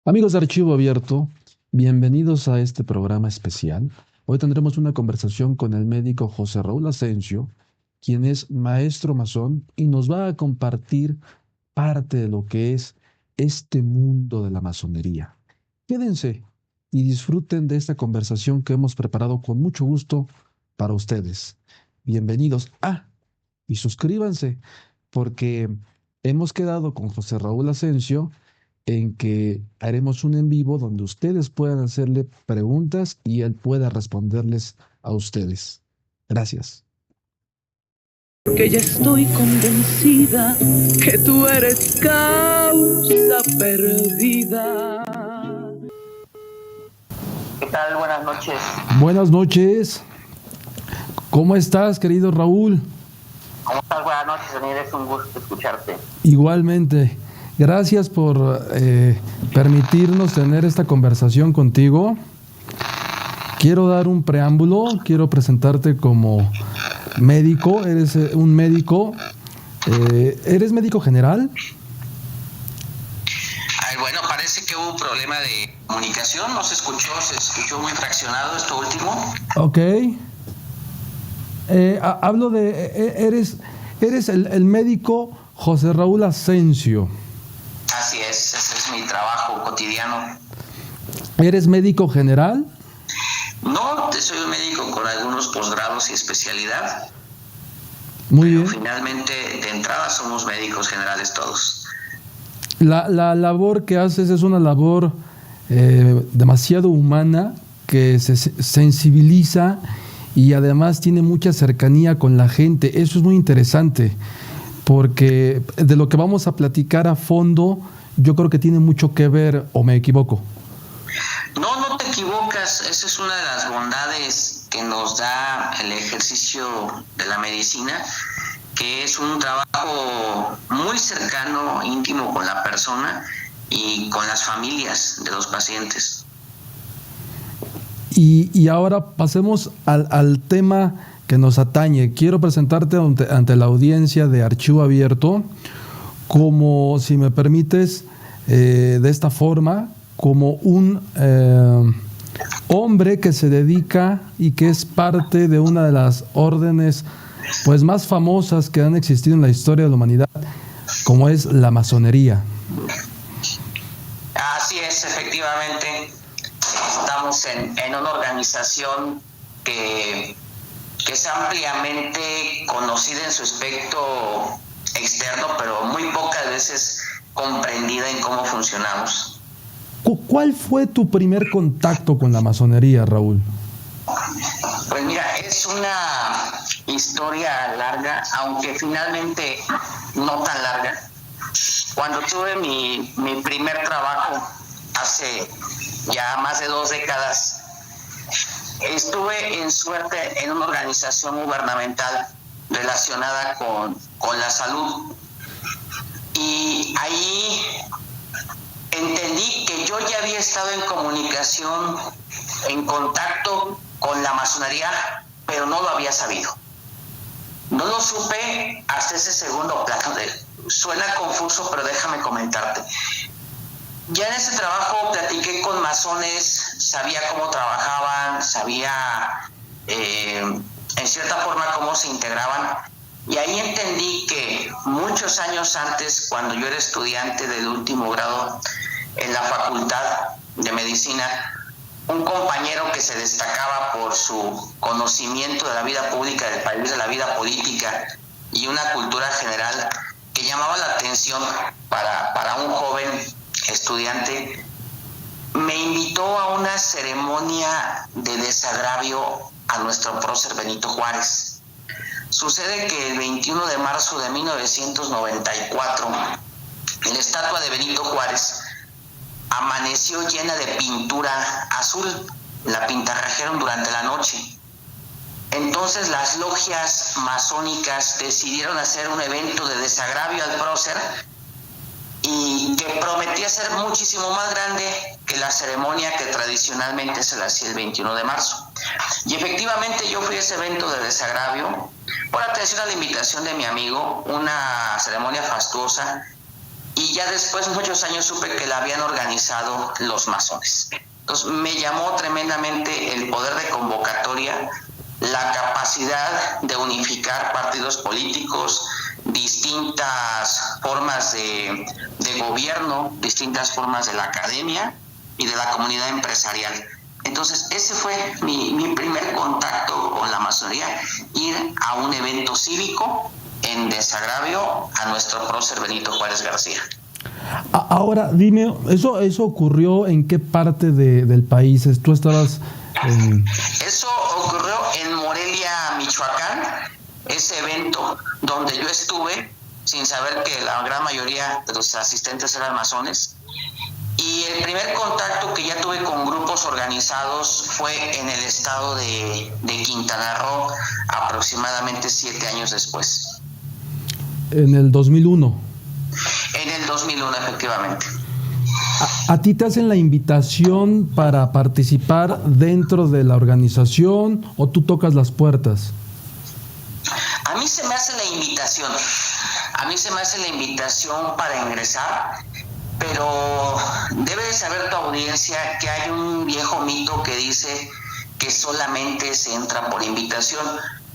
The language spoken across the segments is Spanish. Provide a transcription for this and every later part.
Amigos de Archivo Abierto, bienvenidos a este programa especial. Hoy tendremos una conversación con el médico José Raúl Asensio, quien es maestro masón y nos va a compartir parte de lo que es este mundo de la masonería. Quédense y disfruten de esta conversación que hemos preparado con mucho gusto para ustedes. Bienvenidos. Y suscríbanse porque hemos quedado con José Raúl Asensio en que haremos un en vivo donde ustedes puedan hacerle preguntas y él pueda responderles a ustedes. Gracias. Que ya estoy convencida que tú eres causa perdida. ¿Qué tal? Buenas noches. Buenas noches. ¿Cómo estás, querido Raúl? ¿Cómo estás? Buenas noches, Daniel. Es un gusto escucharte. Igualmente. Gracias por permitirnos tener esta conversación contigo. Quiero dar un preámbulo, quiero presentarte como médico. Eres un médico. ¿Eres médico general? Bueno, parece que hubo un problema de comunicación. No se escuchó muy fraccionado esto último. Ok. Hablo de... eres el médico José Raúl Asensio. Así es, ese es mi trabajo cotidiano. ¿Eres médico general? No, soy un médico con algunos posgrados y especialidad. Muy pero bien. Finalmente, de entrada, somos médicos generales todos. La labor que haces es una labor demasiado humana que se sensibiliza y además tiene mucha cercanía con la gente. Eso es muy interesante porque de lo que vamos a platicar a fondo yo creo que tiene mucho que ver, ¿o me equivoco? No te equivocas. Esa es una de las bondades que nos da el ejercicio de la medicina, que es un trabajo muy cercano, íntimo con la persona y con las familias de los pacientes. Y ahora pasemos al tema que nos atañe. Quiero presentarte ante la audiencia de Archivo Abierto como, si me permites, de esta forma, como un hombre que se dedica y que es parte de una de las órdenes pues más famosas que han existido en la historia de la humanidad, como es la masonería. Así es, efectivamente. Estamos en una organización que es ampliamente conocida en su aspecto externo, pero muy pocas veces comprendida en cómo funcionamos. ¿Cuál fue tu primer contacto con la masonería, Raúl? Pues mira, es una historia larga, aunque finalmente no tan larga. Cuando tuve mi primer trabajo hace ya más de 2 décadas, estuve en suerte en una organización gubernamental relacionada con la salud. Y ahí entendí que yo ya había estado en comunicación, en contacto con la masonería, pero no lo había sabido. No lo supe hasta ese segundo plano. Suena confuso, pero déjame comentarte. Ya en ese trabajo platiqué con masones, sabía cómo trabajaban, sabía en cierta forma cómo se integraban. Y ahí entendí que muchos años antes, cuando yo era estudiante del último grado en la Facultad de Medicina, un compañero que se destacaba por su conocimiento de la vida pública del país, de la vida política y una cultura general que llamaba la atención para un joven estudiante, me invitó a una ceremonia de desagravio a nuestro prócer Benito Juárez. Sucede que el 21 de marzo de 1994, la estatua de Benito Juárez amaneció llena de pintura azul. La pintarrajearon durante la noche. Entonces las logias masónicas decidieron hacer un evento de desagravio al prócer y que prometía ser muchísimo más grande que la ceremonia que tradicionalmente se la hacía el 21 de marzo. Y efectivamente yo fui a ese evento de desagravio por atención a la invitación de mi amigo, una ceremonia fastuosa y ya después, muchos años, supe que la habían organizado los masones. Entonces me llamó tremendamente el poder de convocatoria, la capacidad de unificar partidos políticos, distintas formas de gobierno, distintas formas de la academia y de la comunidad empresarial. Entonces ese fue mi primer contacto con la masonería, ir a un evento cívico en desagravio a nuestro prócer Benito Juárez García. Ahora, dime, ¿eso ocurrió en qué parte del país? ¿Tú estabas en...? Eso ocurrió en Morelia, Michoacán, ese evento donde yo estuve, sin saber que la gran mayoría de los asistentes eran masones. Y el primer contacto que ya tuve con grupos organizados fue en el estado de Quintana Roo, aproximadamente 7 años después. En el 2001. En el 2001, efectivamente. ¿A ti te hacen la invitación para participar dentro de la organización o tú tocas las puertas? A mí se me hace la invitación. Para ingresar, pero debe de saber tu audiencia que hay un viejo mito que dice que solamente se entra por invitación.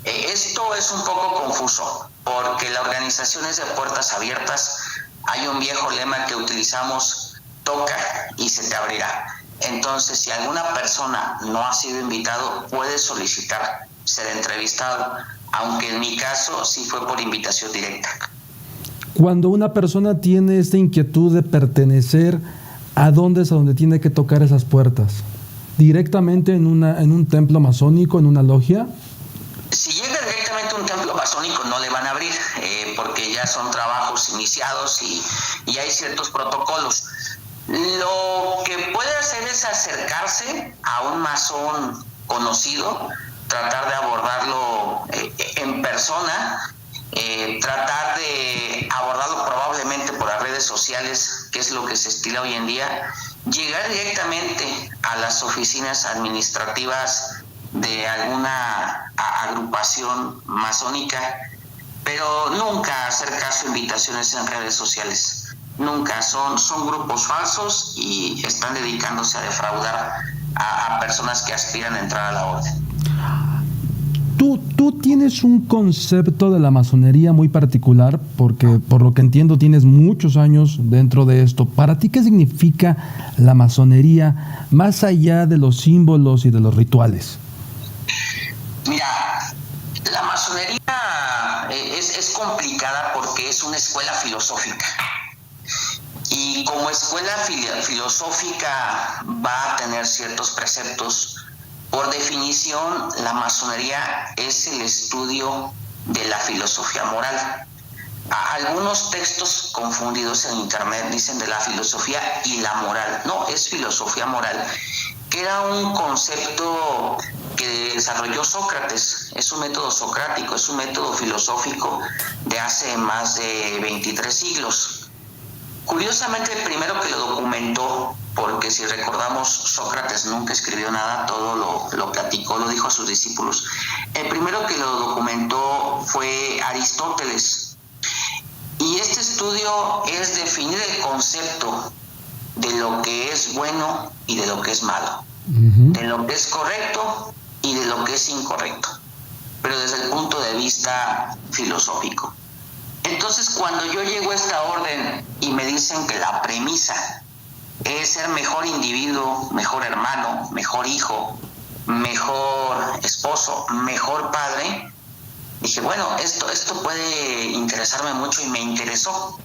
Esto es un poco confuso, porque la organización es de puertas abiertas. Hay un viejo lema que utilizamos: toca y se te abrirá. Entonces, si alguna persona no ha sido invitado, puede solicitar ser entrevistado, aunque en mi caso sí fue por invitación directa. Cuando una persona tiene esta inquietud de pertenecer, ¿a dónde es a donde tiene que tocar esas puertas? ¿Directamente en un templo masónico, en una logia? Si llega directamente a un templo masónico no le van a abrir, porque ya son trabajos iniciados y hay ciertos protocolos. Lo que puede hacer es acercarse a un masón conocido, tratar de abordarlo en persona, tratar de abordarlo probablemente por las redes sociales, que es lo que se estila hoy en día, llegar directamente a las oficinas administrativas de alguna agrupación masónica, pero nunca hacer caso a invitaciones en redes sociales. Nunca, son grupos falsos y están dedicándose a defraudar a personas que aspiran a entrar a la orden. Tú tienes un concepto de la masonería muy particular, porque por lo que entiendo tienes muchos años dentro de esto. ¿Para ti qué significa la masonería más allá de los símbolos y de los rituales? Mira, la masonería es complicada porque es una escuela filosófica. Y como escuela filosófica va a tener ciertos preceptos. Por definición, la masonería es el estudio de la filosofía moral. Algunos textos confundidos en internet dicen de la filosofía y la moral. No, es filosofía moral, que era un concepto que desarrolló Sócrates. Es un método socrático, es un método filosófico de hace más de 23 siglos. Curiosamente, el primero que lo documentó, porque si recordamos, Sócrates nunca escribió nada, todo lo platicó, lo dijo a sus discípulos. El primero que lo documentó fue Aristóteles. Y este estudio es definir el concepto de lo que es bueno y de lo que es malo, de lo que es correcto y de lo que es incorrecto, pero desde el punto de vista filosófico. Entonces, cuando yo llego a esta orden y me dicen que la premisa es ser mejor individuo, mejor hermano, mejor hijo, mejor esposo, mejor padre, dije, bueno, esto puede interesarme mucho, y me interesó.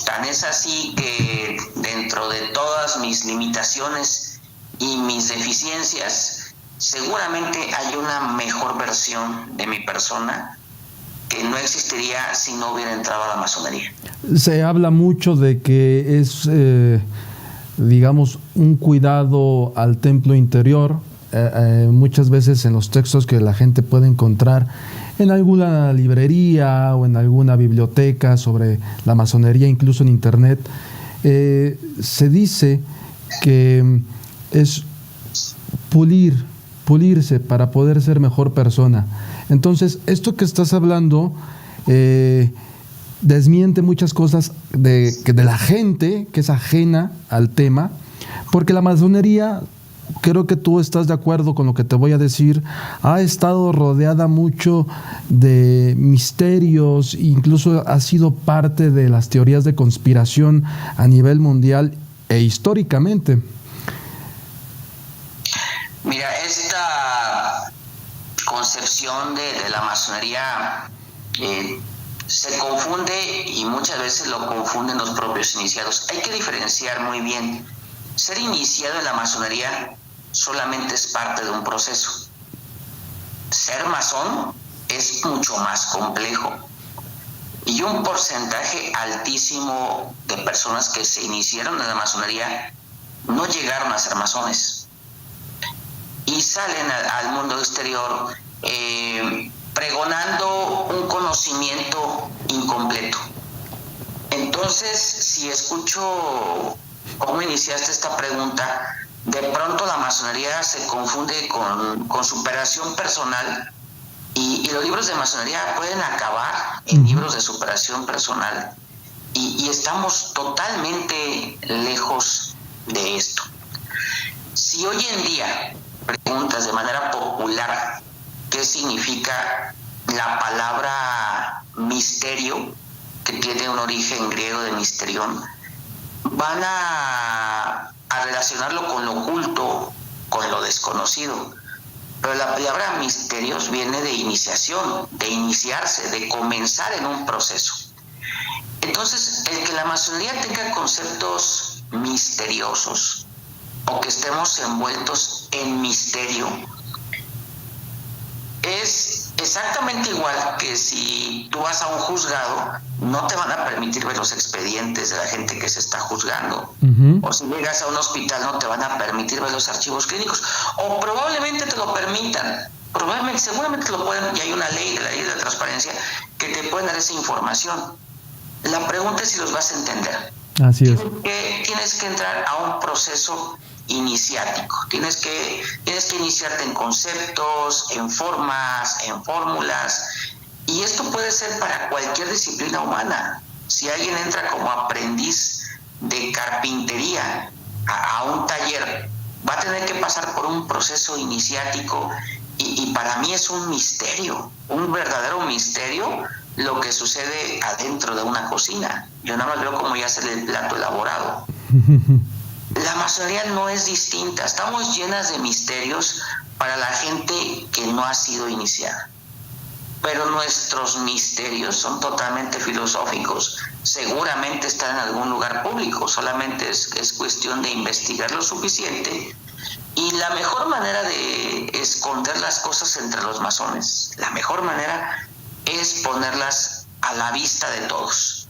Tan es así que dentro de todas mis limitaciones y mis deficiencias, seguramente hay una mejor versión de mi persona que no existiría si no hubiera entrado a la masonería. Se habla mucho de que es, digamos, un cuidado al templo interior. Muchas veces en los textos que la gente puede encontrar en alguna librería o en alguna biblioteca sobre la masonería, incluso en internet, se dice que es pulirse para poder ser mejor persona. Entonces, esto que estás hablando desmiente muchas cosas de la gente que es ajena al tema, porque la masonería, creo que tú estás de acuerdo con lo que te voy a decir, ha estado rodeada mucho de misterios, incluso ha sido parte de las teorías de conspiración a nivel mundial e históricamente. Mira, esta concepción de la masonería se confunde, y muchas veces lo confunden los propios iniciados. Hay que diferenciar muy bien. Ser iniciado en la masonería solamente es parte de un proceso. Ser masón es mucho más complejo. Y un porcentaje altísimo de personas que se iniciaron en la masonería no llegaron a ser masones. Y salen al mundo exterior pregonando un conocimiento incompleto. Entonces, si escucho cómo iniciaste esta pregunta, de pronto la masonería se confunde con superación personal, y los libros de masonería pueden acabar en libros de superación personal, y estamos totalmente lejos de esto. Si hoy en día preguntas de manera popular qué significa la palabra misterio, que tiene un origen griego de misterión, van a relacionarlo con lo oculto, con lo desconocido. Pero la palabra misterios viene de iniciación, de iniciarse, de comenzar en un proceso. Entonces, el que la masonería tenga conceptos misteriosos, o que estemos envueltos en misterio, es exactamente igual que si tú vas a un juzgado, no te van a permitir ver los expedientes de la gente que se está juzgando. O si llegas a un hospital, no te van a permitir ver los archivos clínicos, o probablemente te lo permitan, seguramente lo pueden, y hay una ley, la ley de la transparencia, que te pueden dar esa información. La pregunta es si los vas a entender. Así es. Tienes que entrar a un proceso iniciático. Tienes que iniciarte en conceptos, en formas, en fórmulas, y esto puede ser para cualquier disciplina humana. Si alguien entra como aprendiz de carpintería a un taller, va a tener que pasar por un proceso iniciático, y para mí es un misterio, un verdadero misterio, lo que sucede adentro de una cocina. Yo nada más veo cómo ya sale el plato elaborado. La masonería no es distinta. Estamos llenas de misterios para la gente que no ha sido iniciada. Pero nuestros misterios son totalmente filosóficos. Seguramente están en algún lugar público. Solamente es cuestión de investigar lo suficiente. Y la mejor manera de esconder las cosas entre los masones, la mejor manera es ponerlas a la vista de todos.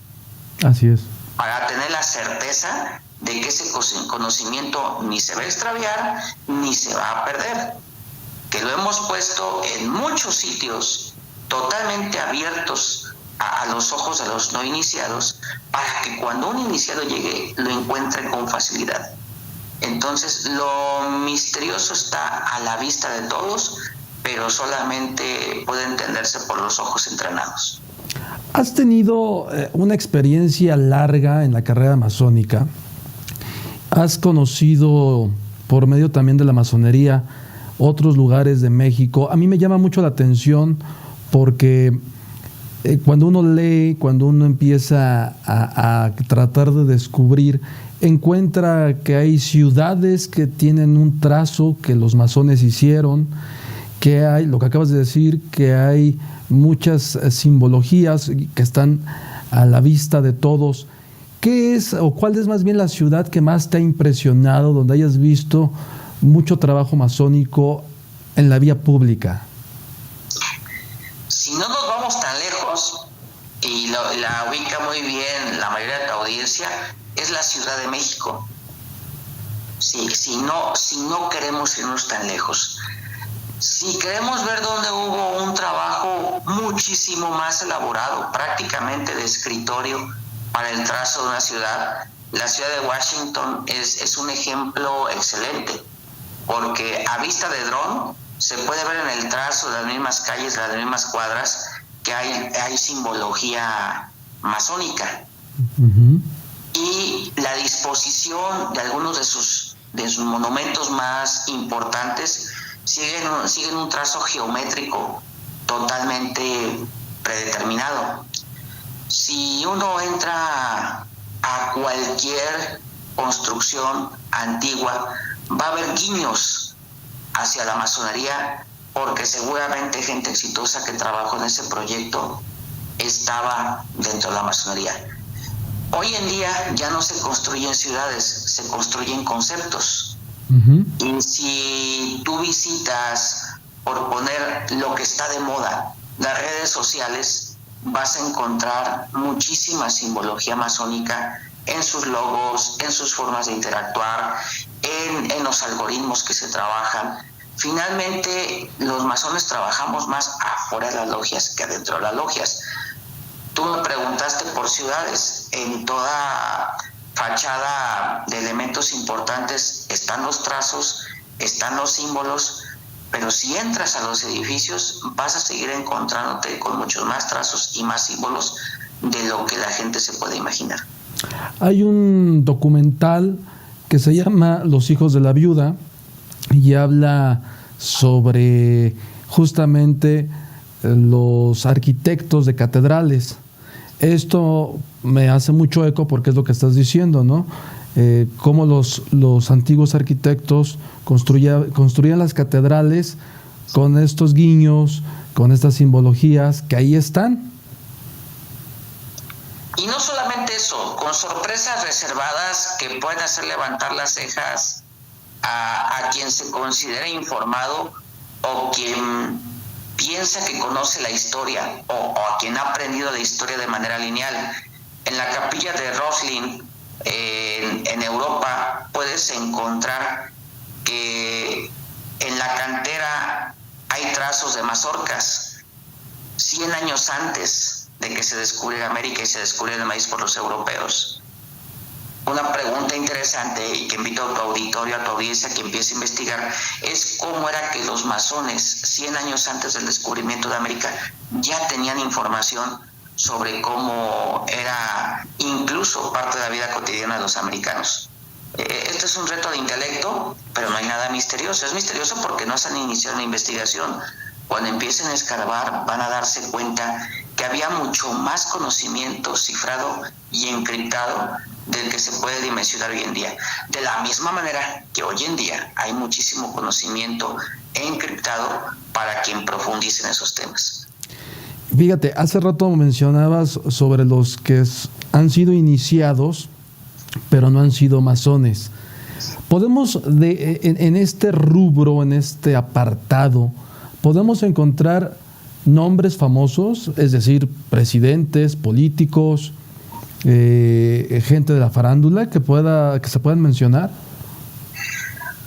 Así es. Para tener la certeza de que ese conocimiento ni se va a extraviar ni se va a perder. Que lo hemos puesto en muchos sitios totalmente abiertos a los ojos de los no iniciados, para que cuando un iniciado llegue lo encuentre con facilidad. Entonces, lo misterioso está a la vista de todos, pero solamente puede entenderse por los ojos entrenados. Has tenido una experiencia larga en la carrera masónica. Has conocido, por medio también de la masonería, otros lugares de México. A mí me llama mucho la atención porque cuando uno lee, cuando uno empieza a tratar de descubrir, encuentra que hay ciudades que tienen un trazo que los masones hicieron, que hay, lo que acabas de decir, que hay muchas simbologías que están a la vista de todos. ¿Qué es, o cuál es más bien la ciudad que más te ha impresionado, donde hayas visto mucho trabajo masónico en la vía pública? Si no nos vamos tan lejos, y la ubica muy bien la mayoría de tu audiencia, es la Ciudad de México. Si no queremos irnos tan lejos, si queremos ver dónde hubo un trabajo muchísimo más elaborado, prácticamente de escritorio, para el trazo de una ciudad, la ciudad de Washington es un ejemplo excelente, porque a vista de dron se puede ver en el trazo de las mismas calles, de las mismas cuadras, que hay simbología masónica. Ujú. Y la disposición de algunos de sus monumentos más importantes siguen un trazo geométrico totalmente predeterminado. Si uno entra a cualquier construcción antigua, va a haber guiños hacia la masonería, porque seguramente gente exitosa que trabajó en ese proyecto estaba dentro de la masonería. Hoy en día ya no se construyen ciudades, se construyen conceptos. Ujú. Y si tú visitas, por poner lo que está de moda, las redes sociales, vas a encontrar muchísima simbología masónica en sus logos, en sus formas de interactuar, en los algoritmos que se trabajan. Finalmente, los masones trabajamos más afuera de las logias que adentro de las logias. Tú me preguntaste por ciudades. En toda fachada de elementos importantes están los trazos, están los símbolos, pero si entras a los edificios vas a seguir encontrándote con muchos más trazos y más símbolos de lo que la gente se puede imaginar. Hay un documental que se llama Los hijos de la viuda y habla sobre justamente los arquitectos de catedrales. Esto me hace mucho eco porque es lo que estás diciendo, ¿no? Cómo los antiguos arquitectos construían las catedrales con estos guiños, con estas simbologías que ahí están. Y no solamente eso, con sorpresas reservadas que pueden hacer levantar las cejas a quien se considera informado o quien piensa que conoce la historia o a quien ha aprendido la historia de manera lineal. En la capilla de Roslin, en Europa, puedes encontrar que en la cantera hay trazos de mazorcas 100 años antes de que se descubriera América y se descubriera el maíz por los europeos. Una pregunta interesante y que invito a tu auditorio, a tu audiencia que empiece a investigar, es cómo era que los masones 100 años antes del descubrimiento de América ya tenían información sobre cómo era incluso parte de la vida cotidiana de los americanos. Este es un reto de intelecto, pero no hay nada misterioso. Es misterioso porque no se han iniciado una investigación. Cuando empiecen a escarbar van a darse cuenta que había mucho más conocimiento cifrado y encriptado del que se puede dimensionar hoy en día. De la misma manera que hoy en día hay muchísimo conocimiento encriptado para quien profundice en esos temas. Fíjate, hace rato mencionabas sobre los que han sido iniciados, pero no han sido masones. Podemos, en este rubro, en este apartado, podemos encontrar nombres famosos, es decir, presidentes, políticos, gente de la farándula que se puedan mencionar.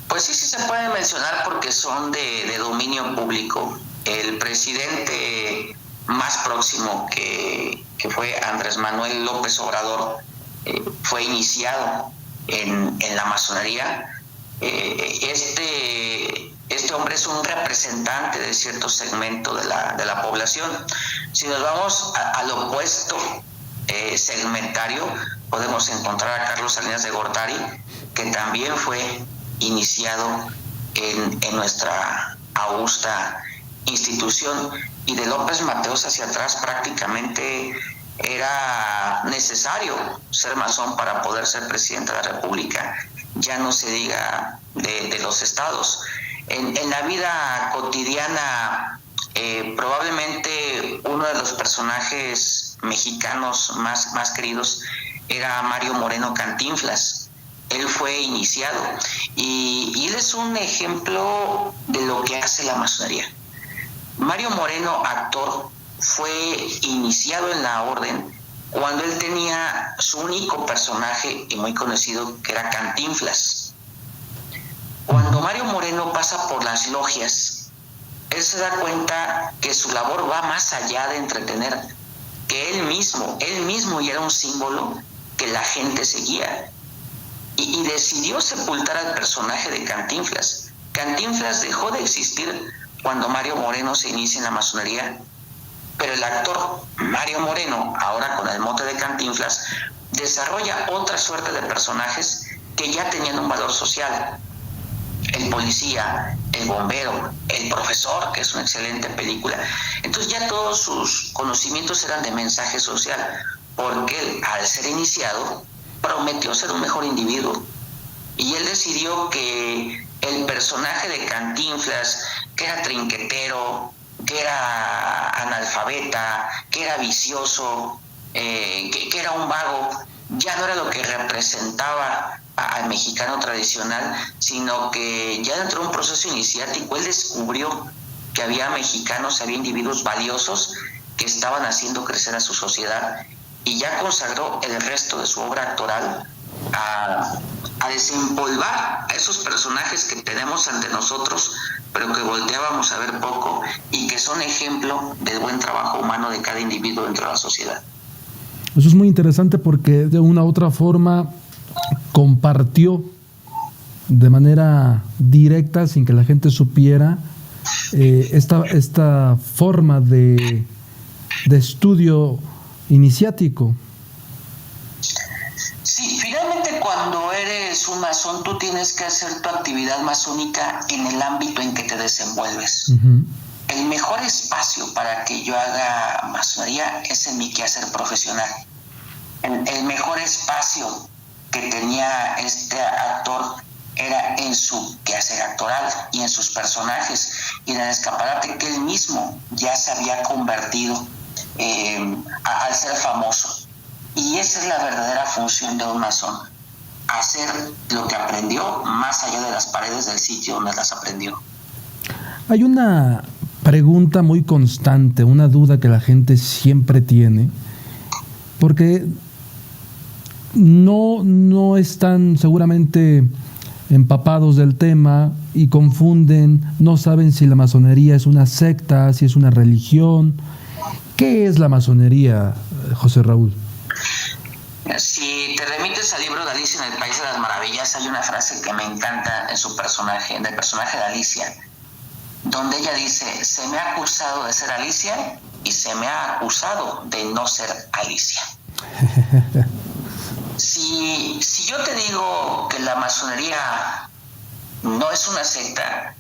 Pues sí se pueden mencionar porque son de dominio público. El presidente más próximo que fue Andrés Manuel López Obrador fue iniciado en la masonería. Este hombre es un representante de cierto segmento de la población. Si nos vamos al opuesto segmentario, podemos encontrar a Carlos Salinas de Gortari, que también fue iniciado en nuestra augusta institución, y de López Mateos hacia atrás prácticamente era necesario ser masón para poder ser presidente de la República, ya no se diga de los estados. En la vida cotidiana, probablemente uno de los personajes mexicanos más queridos era Mario Moreno Cantinflas. Él fue iniciado y él es un ejemplo de lo que hace la masonería. Mario Moreno, actor, fue iniciado en la orden cuando él tenía su único personaje y muy conocido, que era Cantinflas. Cuando Mario Moreno pasa por las logias, él se da cuenta que su labor va más allá de entretener, que él mismo ya era un símbolo que la gente seguía, y decidió sepultar al personaje de Cantinflas. Cantinflas dejó de existir cuando Mario Moreno se inicia en la masonería, Pero el actor Mario Moreno, ahora con el mote de Cantinflas, desarrolla otra suerte de personajes que ya tenían un valor social. El policía, el bombero, el profesor, que es una excelente película. Entonces ya todos sus conocimientos eran de mensaje social, porque él, al ser iniciado, prometió ser un mejor individuo. Y él decidió que el personaje de Cantinflas, que era trinquetero, que era analfabeta, que era vicioso, que era un vago, ya no era lo que representaba al mexicano tradicional, sino que ya dentro de un proceso iniciático él descubrió que había mexicanos, había individuos valiosos que estaban haciendo crecer a su sociedad, y ya consagró el resto de su obra actoral a desempolvar a esos personajes que tenemos ante nosotros, pero que volteábamos a ver poco y que son ejemplo del buen trabajo humano de cada individuo dentro de la sociedad. Eso es muy interesante porque de una u otra forma compartió de manera directa, sin que la gente supiera, esta forma de estudio iniciático. Sí, finalmente cuando eres un masón tú tienes que hacer tu actividad masónica en el ámbito en que te desenvuelves. Uh-huh. El mejor espacio para que yo haga masonería es en mi quehacer profesional. El mejor espacio que tenía este actor era en su quehacer actoral y en sus personajes y en el escaparate que él mismo ya se había convertido al ser famoso. Y esa es la verdadera función de un masón, hacer lo que aprendió más allá de las paredes del sitio donde las aprendió. Hay una pregunta muy constante, una duda que la gente siempre tiene, porque no están seguramente empapados del tema y confunden, no saben si la masonería es una secta, si es una religión. ¿Qué es la masonería, José Raúl? Si te remites al libro de Alicia en el País de las Maravillas, hay una frase que me encanta en su personaje, en el personaje de Alicia, donde ella dice: se me ha acusado de ser Alicia y se me ha acusado de no ser Alicia. Si yo te digo que la masonería no es una secta,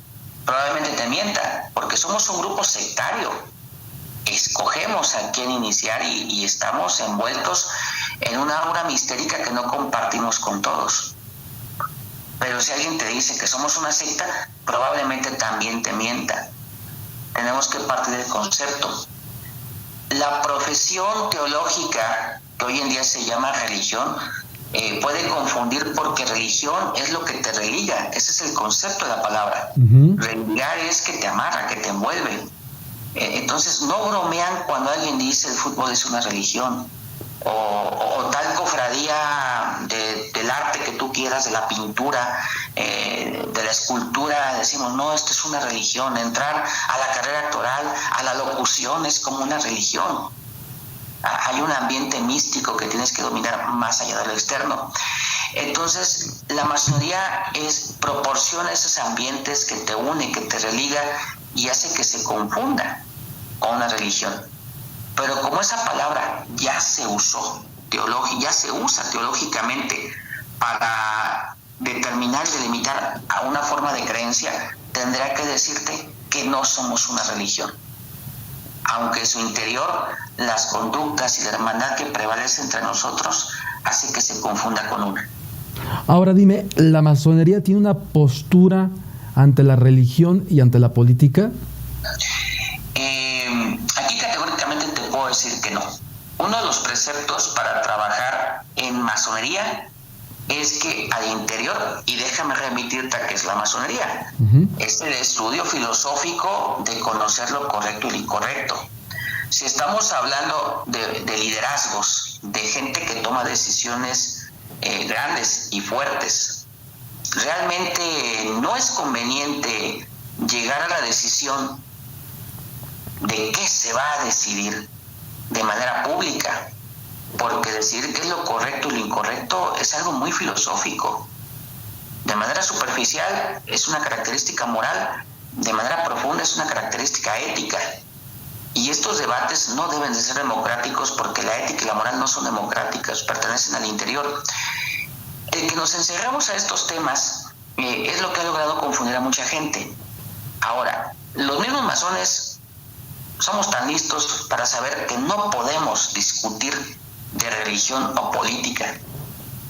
probablemente te mienta, porque somos un grupo sectario. Escogemos a quién iniciar y estamos envueltos en una aura mistérica que no compartimos con todos. Pero si alguien te dice que somos una secta, probablemente también te mienta. Tenemos que partir del concepto. La profesión teológica, que hoy en día se llama religión, puede confundir, porque religión es lo que te religa. Ese es el concepto de la palabra. Uh-huh. Religar es que te amarra, que te envuelve. Entonces no bromean cuando alguien dice el fútbol es una religión o tal cofradía del arte que tú quieras, de la pintura, de la escultura. Decimos, no, esto es una religión. Entrar a la carrera actoral, a la locución, es como una religión. Hay un ambiente místico que tienes que dominar más allá de lo externo. Entonces la masonería proporciona esos ambientes que te une, que te religa y hace que se confunda con una religión. Pero como esa palabra ya se usó, ya se usa teológicamente para determinar y delimitar a una forma de creencia, tendría que decirte que no somos una religión. Aunque en su interior las conductas y la hermandad que prevalece entre nosotros hace que se confunda con una. Ahora dime, ¿la masonería tiene una postura ante la religión y ante la política? Aquí categóricamente te puedo decir que no. Uno de los preceptos para trabajar en masonería es que al interior, y déjame remitirte a qué es la masonería, uh-huh, es el estudio filosófico de conocer lo correcto y lo incorrecto. Si estamos hablando de liderazgos, de gente que toma decisiones grandes y fuertes, realmente no es conveniente llegar a la decisión de qué se va a decidir de manera pública, porque decidir qué es lo correcto y lo incorrecto es algo muy filosófico. De manera superficial es una característica moral, de manera profunda es una característica ética. Y estos debates no deben de ser democráticos porque la ética y la moral no son democráticas, pertenecen al interior. El que nos encerramos a estos temas es lo que ha logrado confundir a mucha gente. Ahora, los mismos masones somos tan listos para saber que no podemos discutir de religión o política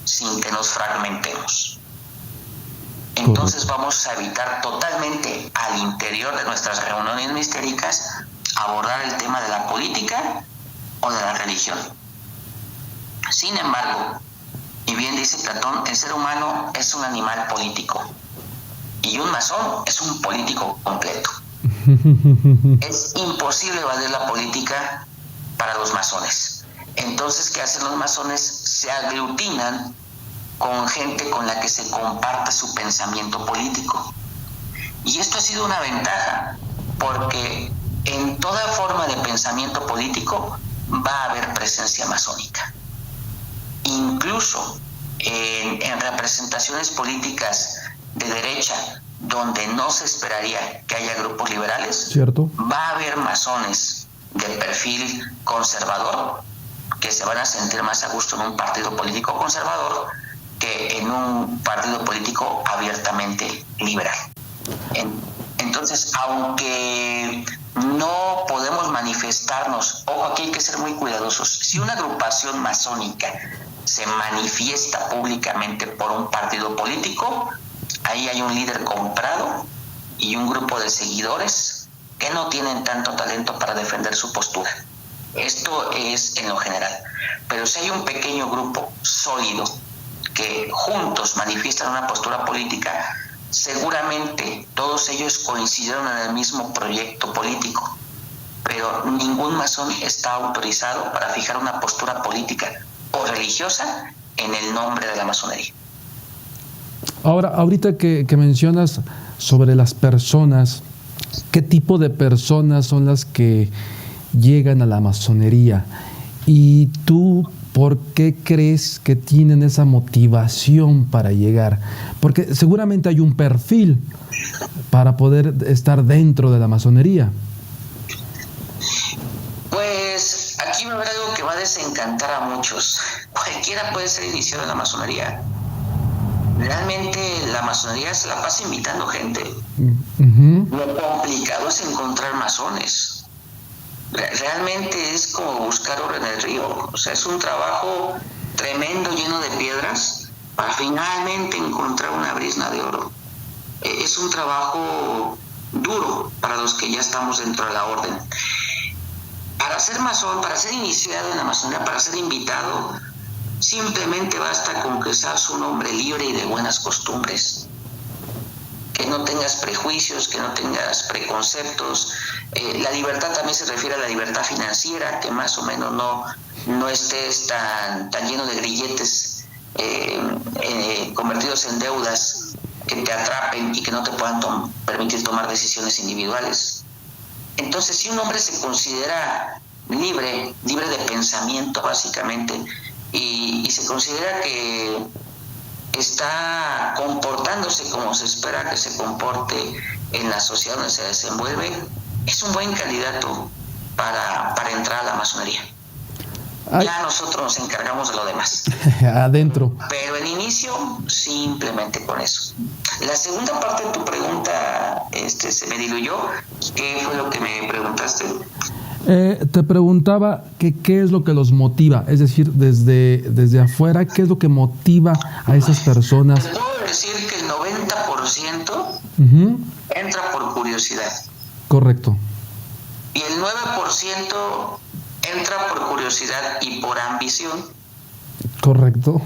sin que nos fragmentemos. Entonces vamos a evitar totalmente al interior de nuestras reuniones mistéricas abordar el tema de la política o de la religión. Sin embargo, y bien dice Platón, el ser humano es un animal político y un masón es un político completo. Es imposible evadir la política para los masones. Entonces, ¿qué hacen los masones? Se aglutinan con gente con la que se comparte su pensamiento político. Y esto ha sido una ventaja, porque en toda forma de pensamiento político va a haber presencia masónica. Incluso en representaciones políticas de derecha, donde no se esperaría que haya grupos liberales, ¿cierto?, va a haber masones de perfil conservador que se van a sentir más a gusto en un partido político conservador que en un partido político abiertamente liberal. Entonces, aunque no podemos manifestarnos, ojo, aquí hay que ser muy cuidadosos. Si una agrupación masónica se manifiesta públicamente por un partido político, ahí hay un líder comprado y un grupo de seguidores que no tienen tanto talento para defender su postura. Esto es en lo general. Pero si hay un pequeño grupo sólido que juntos manifiestan una postura política, seguramente todos ellos coincidieron en el mismo proyecto político, pero ningún masón está autorizado para fijar una postura política o religiosa en el nombre de la masonería. Ahora, ahorita que mencionas sobre las personas, ¿qué tipo de personas son las que llegan a la masonería? Y tú, ¿por qué crees que tienen esa motivación para llegar? Porque seguramente hay un perfil para poder estar dentro de la masonería. Pues aquí va a haber algo que va a desencantar a muchos. Cualquiera puede ser iniciado en la masonería. Realmente la masonería se la pasa invitando gente. Lo complicado es encontrar masones. Realmente es como buscar oro en el río. O sea, es un trabajo tremendo, lleno de piedras, para finalmente encontrar una brizna de oro. Es un trabajo duro para los que ya estamos dentro de la orden. Para ser masón, para ser iniciado en la masonería, para ser invitado, simplemente basta con que seas un hombre libre y de buenas costumbres. Que no tengas prejuicios, que no tengas preconceptos. La libertad también se refiere a la libertad financiera, que más o menos no estés tan lleno de grilletes convertidos en deudas que te atrapen y que no te puedan permitir tomar decisiones individuales. Entonces, si un hombre se considera libre de pensamiento básicamente, y se considera que está comportándose como se espera que se comporte en la sociedad donde se desenvuelve, es un buen candidato para entrar a la masonería. Ya nosotros nos encargamos de lo demás. Adentro. Pero en inicio, simplemente con eso. La segunda parte de tu pregunta se me diluyó. ¿Qué fue lo que me preguntaste? Te preguntaba que qué es lo que los motiva, es decir, desde afuera, ¿qué es lo que motiva a esas personas? Te puedo decir que el 90% entra por curiosidad. Correcto. Y el 9% entra por curiosidad y por ambición. Correcto.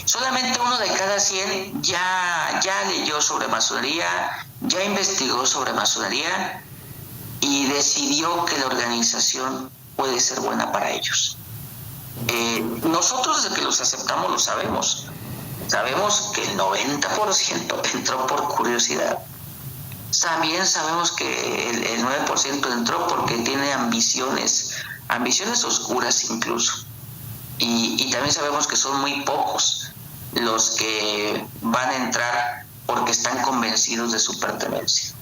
Solamente 1 de cada 100 ya leyó sobre masonería, ya investigó sobre masonería y decidió que la organización puede ser buena para ellos. Nosotros desde que los aceptamos lo sabemos. Sabemos que el 90% entró por curiosidad. También sabemos que el 9% entró porque tiene ambiciones oscuras incluso. Y también sabemos que son muy pocos los que van a entrar porque están convencidos de su pertenencia.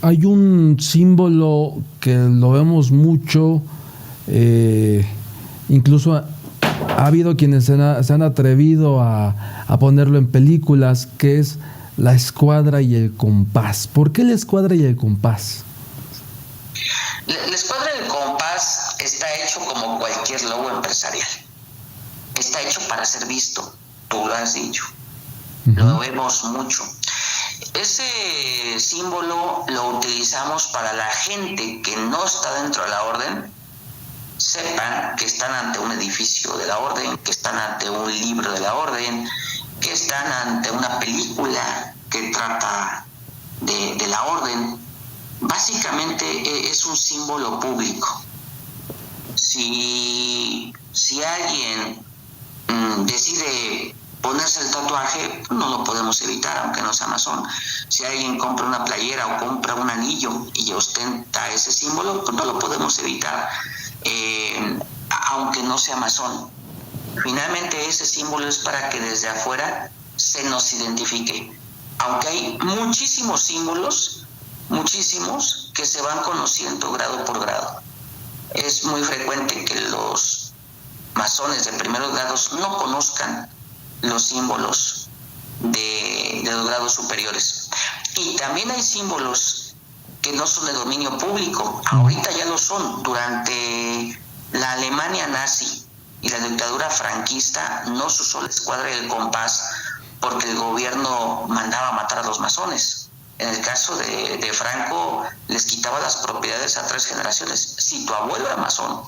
Hay un símbolo que lo vemos mucho, incluso ha habido quienes se han atrevido a ponerlo en películas, que es la escuadra y el compás. ¿Por qué la escuadra y el compás? La escuadra y el compás está hecho como cualquier logo empresarial. Está hecho para ser visto, tú lo has dicho. Lo vemos mucho. Ese símbolo lo utilizamos para la gente que no está dentro de la orden, sepan que están ante un edificio de la orden, que están ante un libro de la orden, que están ante una película que trata de la orden. Básicamente es un símbolo público. Si alguien decide ponerse el tatuaje, no lo podemos evitar, aunque no sea masón. Si alguien compra una playera o compra un anillo y ostenta ese símbolo, pues no lo podemos evitar, aunque no sea masón. Finalmente ese símbolo es para que desde afuera se nos identifique. Aunque hay muchísimos símbolos, muchísimos, que se van conociendo grado por grado. Es muy frecuente que los masones de primeros grados no conozcan los símbolos de los grados superiores. Y también hay símbolos que no son de dominio público. Ahorita ya lo son. Durante la Alemania nazi y la dictadura franquista no se usó la escuadra y el compás porque el gobierno mandaba matar a los masones. En el caso de Franco, les quitaba las propiedades a 3 generaciones. Si tu abuelo era masón,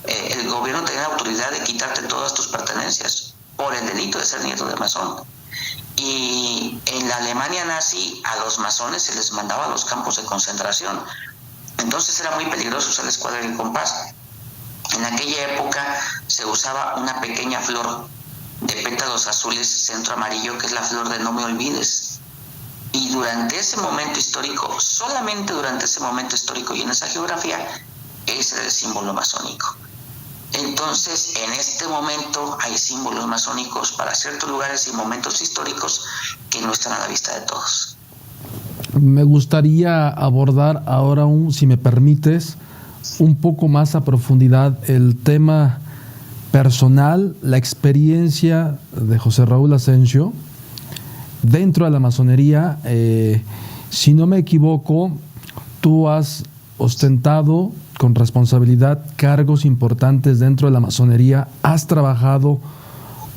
el gobierno tenía la autoridad de quitarte todas tus pertenencias por el delito de ser nieto de masón. Y en la Alemania nazi a los masones se les mandaba a los campos de concentración. Entonces era muy peligroso usar la escuadra y el compás. En aquella época se usaba una pequeña flor de pétalos azules centro amarillo, que es la flor de no me olvides. Y durante ese momento histórico, solamente durante ese momento histórico y en esa geografía, ese era el símbolo masónico. Entonces, en este momento hay símbolos masónicos para ciertos lugares y momentos históricos que no están a la vista de todos. Me gustaría abordar ahora, si me permites, un poco más a profundidad el tema personal, la experiencia de José Raúl Asensio dentro de la masonería. Si no me equivoco, tú has ostentado con responsabilidad cargos importantes dentro de la masonería, has trabajado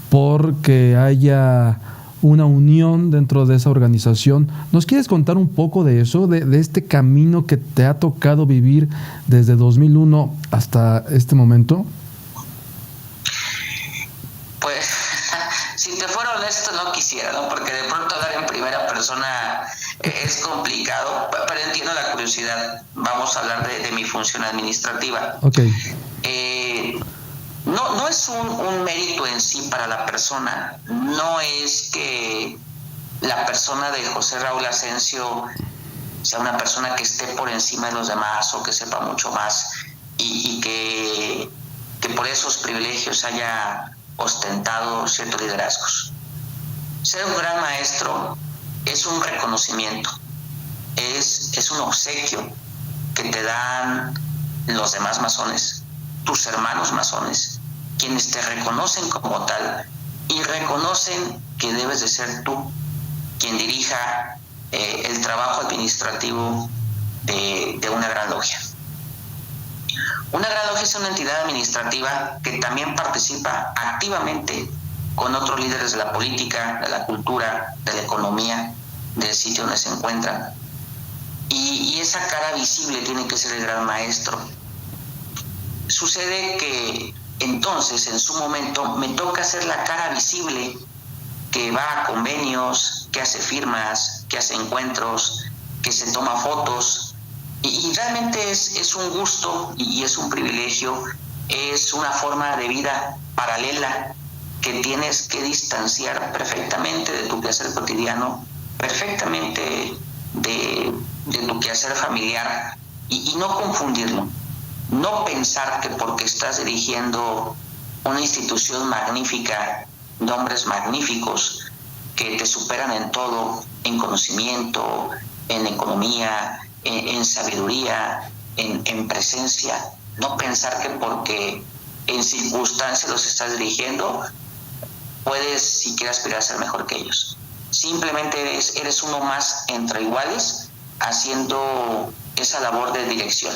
porque haya una unión dentro de esa organización. ¿Nos quieres contar un poco de eso, de este camino que te ha tocado vivir desde 2001 hasta este momento? Pues, si te fuera honesto, no quisiera, ¿no? Porque de pronto hablar en primera persona es complicado, pero entiendo la curiosidad. Vamos a hablar de mi función administrativa. Okay. No es un mérito en sí para la persona. No es que la persona de José Raúl Asensio sea una persona que esté por encima de los demás o que sepa mucho más y que por esos privilegios haya ostentado ciertos liderazgos. Ser un gran maestro es un reconocimiento, es un obsequio que te dan los demás masones, tus hermanos masones, quienes te reconocen como tal y reconocen que debes de ser tú quien dirija el trabajo administrativo de una gran logia. Una gran logia es una entidad administrativa que también participa activamente con otros líderes de la política, de la cultura, de la economía, del sitio donde se encuentran. Y esa cara visible tiene que ser el gran maestro. Sucede que entonces, en su momento, me toca ser la cara visible que va a convenios, que hace firmas, que hace encuentros, que se toma fotos. Y realmente es un gusto y es un privilegio, es una forma de vida paralela que tienes que distanciar perfectamente de tu quehacer cotidiano, perfectamente de tu quehacer familiar y no confundirlo. No pensar que porque estás dirigiendo una institución magnífica, de hombres magníficos que te superan en todo, en conocimiento, en economía, en sabiduría, en presencia. No pensar que porque en circunstancias los estás dirigiendo, puedes siquiera aspirar a ser mejor que ellos. Simplemente eres uno más entre iguales haciendo esa labor de dirección.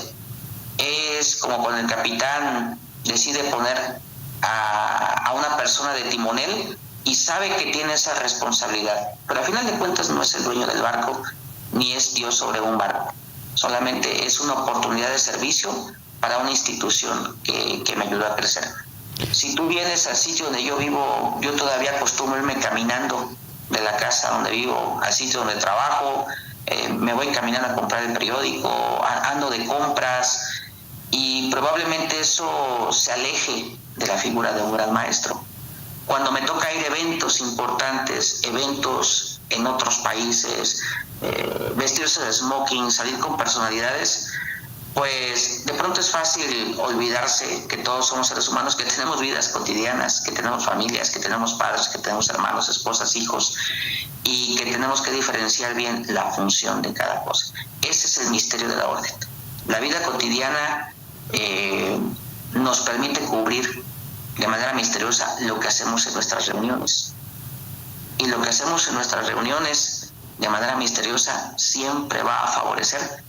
Es como cuando el capitán decide poner a una persona de timonel y sabe que tiene esa responsabilidad, pero al final de cuentas no es el dueño del barco ni es Dios sobre un barco, solamente es una oportunidad de servicio para una institución que me ayuda a crecer. Si tú vienes al sitio donde yo vivo, yo todavía acostumbro irme caminando de la casa donde vivo al sitio donde trabajo, me voy caminando a comprar el periódico, ando de compras, y probablemente eso se aleje de la figura de un gran maestro. Cuando me toca ir a eventos importantes, eventos en otros países, vestirse de smoking, salir con personalidades, pues de pronto es fácil olvidarse que todos somos seres humanos, que tenemos vidas cotidianas, que tenemos familias, que tenemos padres, que tenemos hermanos, esposas, hijos, y que tenemos que diferenciar bien la función de cada cosa. Ese es el misterio de la orden. La vida cotidiana nos permite cubrir de manera misteriosa lo que hacemos en nuestras reuniones. Y lo que hacemos en nuestras reuniones de manera misteriosa siempre va a favorecer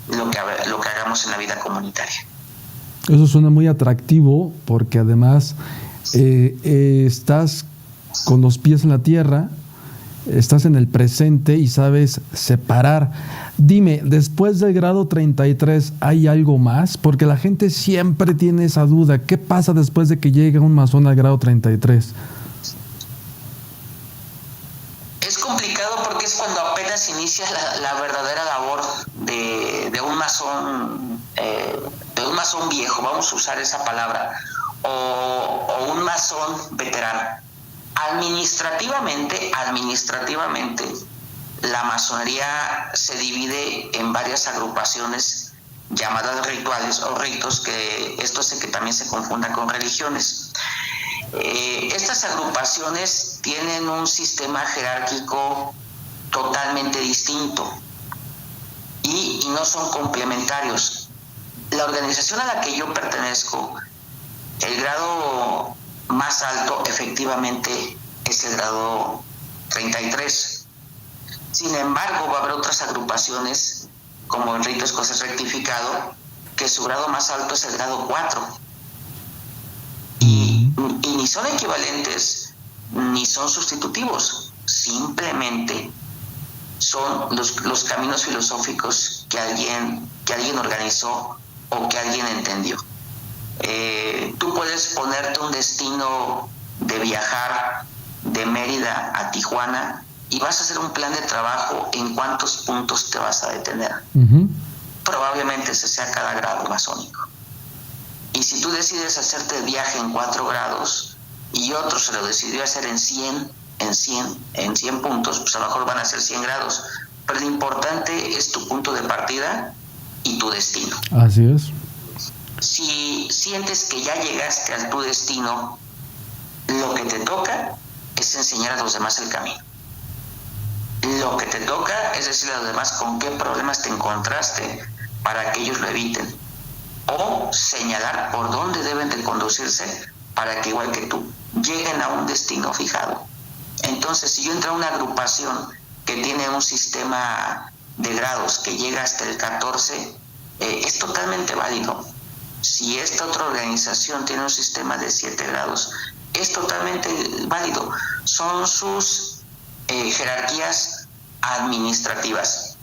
lo que hagamos en la vida comunitaria. Eso suena muy atractivo porque además estás con los pies en la tierra, estás en el presente y sabes separar. Dime, después del grado 33, ¿hay algo más? Porque la gente siempre tiene esa duda. ¿Qué pasa después de que llega un masón al grado 33? Es complicado porque es cuando apenas inicia la verdadera labor de un masón, viejo, vamos a usar esa palabra, o un masón veterano. Administrativamente, la masonería se divide en varias agrupaciones llamadas rituales o ritos, que esto hace que también se confunda con religiones. Estas agrupaciones tienen un sistema jerárquico totalmente distinto y no son complementarios. La organización a la que yo pertenezco, el grado más alto efectivamente es el grado 33. Sin embargo, va a haber otras agrupaciones, como el rito escocés rectificado, que su grado más alto es el grado 4. Y ni son equivalentes, ni son sustitutivos. Simplemente son los caminos filosóficos que alguien organizó o que alguien entendió. Tú puedes ponerte un destino de viajar de Mérida a Tijuana y vas a hacer un plan de trabajo en cuántos puntos te vas a detener. Probablemente ese sea cada grado masónico. Y si tú decides hacerte el viaje en 4 grados y otro se lo decidió hacer en 100 puntos, pues a lo mejor van a ser 100 grados. Pero lo importante es tu punto de partida y tu destino. Así es. Si sientes que ya llegaste a tu destino, lo que te toca es enseñar a los demás el camino. Lo que te toca es decirle a los demás con qué problemas te encontraste para que ellos lo eviten. O señalar por dónde deben de conducirse para que, igual que tú, lleguen a un destino fijado. Entonces, si yo entro a una agrupación que tiene un sistema de grados que llega hasta el 14, es totalmente válido. Si esta otra organización tiene un sistema de 7 grados, es totalmente válido. Son sus jerarquías administrativas.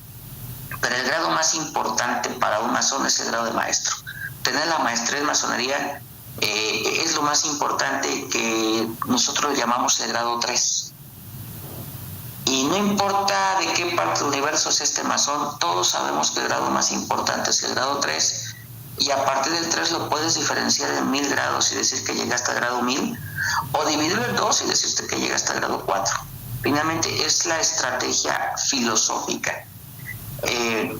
Pero el grado más importante para un masón es el grado de maestro. Tener la maestría en masonería es lo más importante, que nosotros llamamos el grado 3. Y no importa de qué parte del universo es este masón, todos sabemos que el grado más importante es el grado 3. Y a partir del 3 lo puedes diferenciar en 1000 grados y decir que llegaste al grado 1000, o dividirlo en 2 y decirte que llegaste al grado 4. Finalmente es la estrategia filosófica.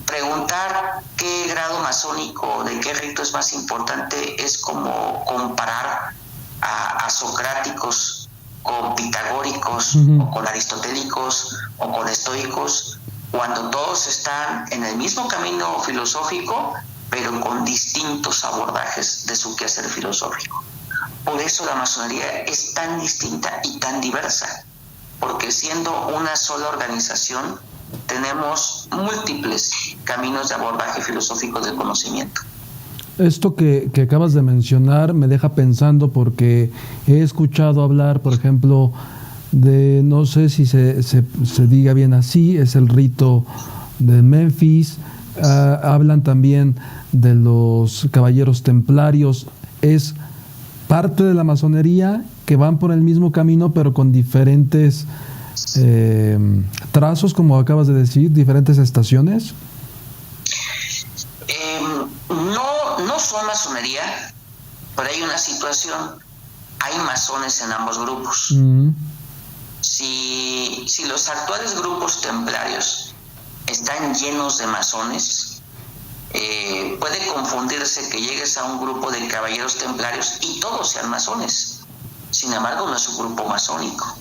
Preguntar qué grado masónico, de qué rito es más importante, es como comparar a socráticos con pitagóricos, o con aristotélicos, o con estoicos, cuando todos están en el mismo camino filosófico, pero con distintos abordajes de su quehacer filosófico. Por eso la masonería es tan distinta y tan diversa, porque siendo una sola organización, tenemos múltiples caminos de abordaje filosófico del conocimiento. Esto que acabas de mencionar me deja pensando, porque he escuchado hablar, por ejemplo, de, no sé si se diga bien así, es el rito de Memphis. Hablan también de los caballeros templarios. Es parte de la masonería, que van por el mismo camino pero con diferentes trazos, como acabas de decir, diferentes estaciones. No son masonería, pero hay una situación: hay masones en ambos grupos. Si los actuales grupos templarios están llenos de masones, puede confundirse que llegues a un grupo de caballeros templarios y todos sean masones. Sin embargo, no es un grupo masónico.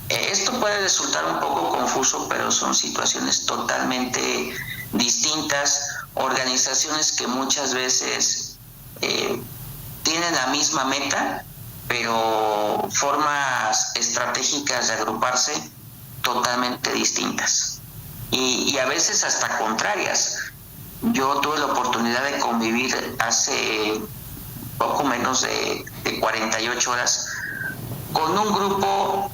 Esto puede resultar un poco confuso, pero son situaciones totalmente distintas, organizaciones que muchas veces tienen la misma meta, pero formas estratégicas de agruparse totalmente distintas y a veces hasta contrarias. Yo tuve la oportunidad de convivir hace poco menos de 48 horas con un grupo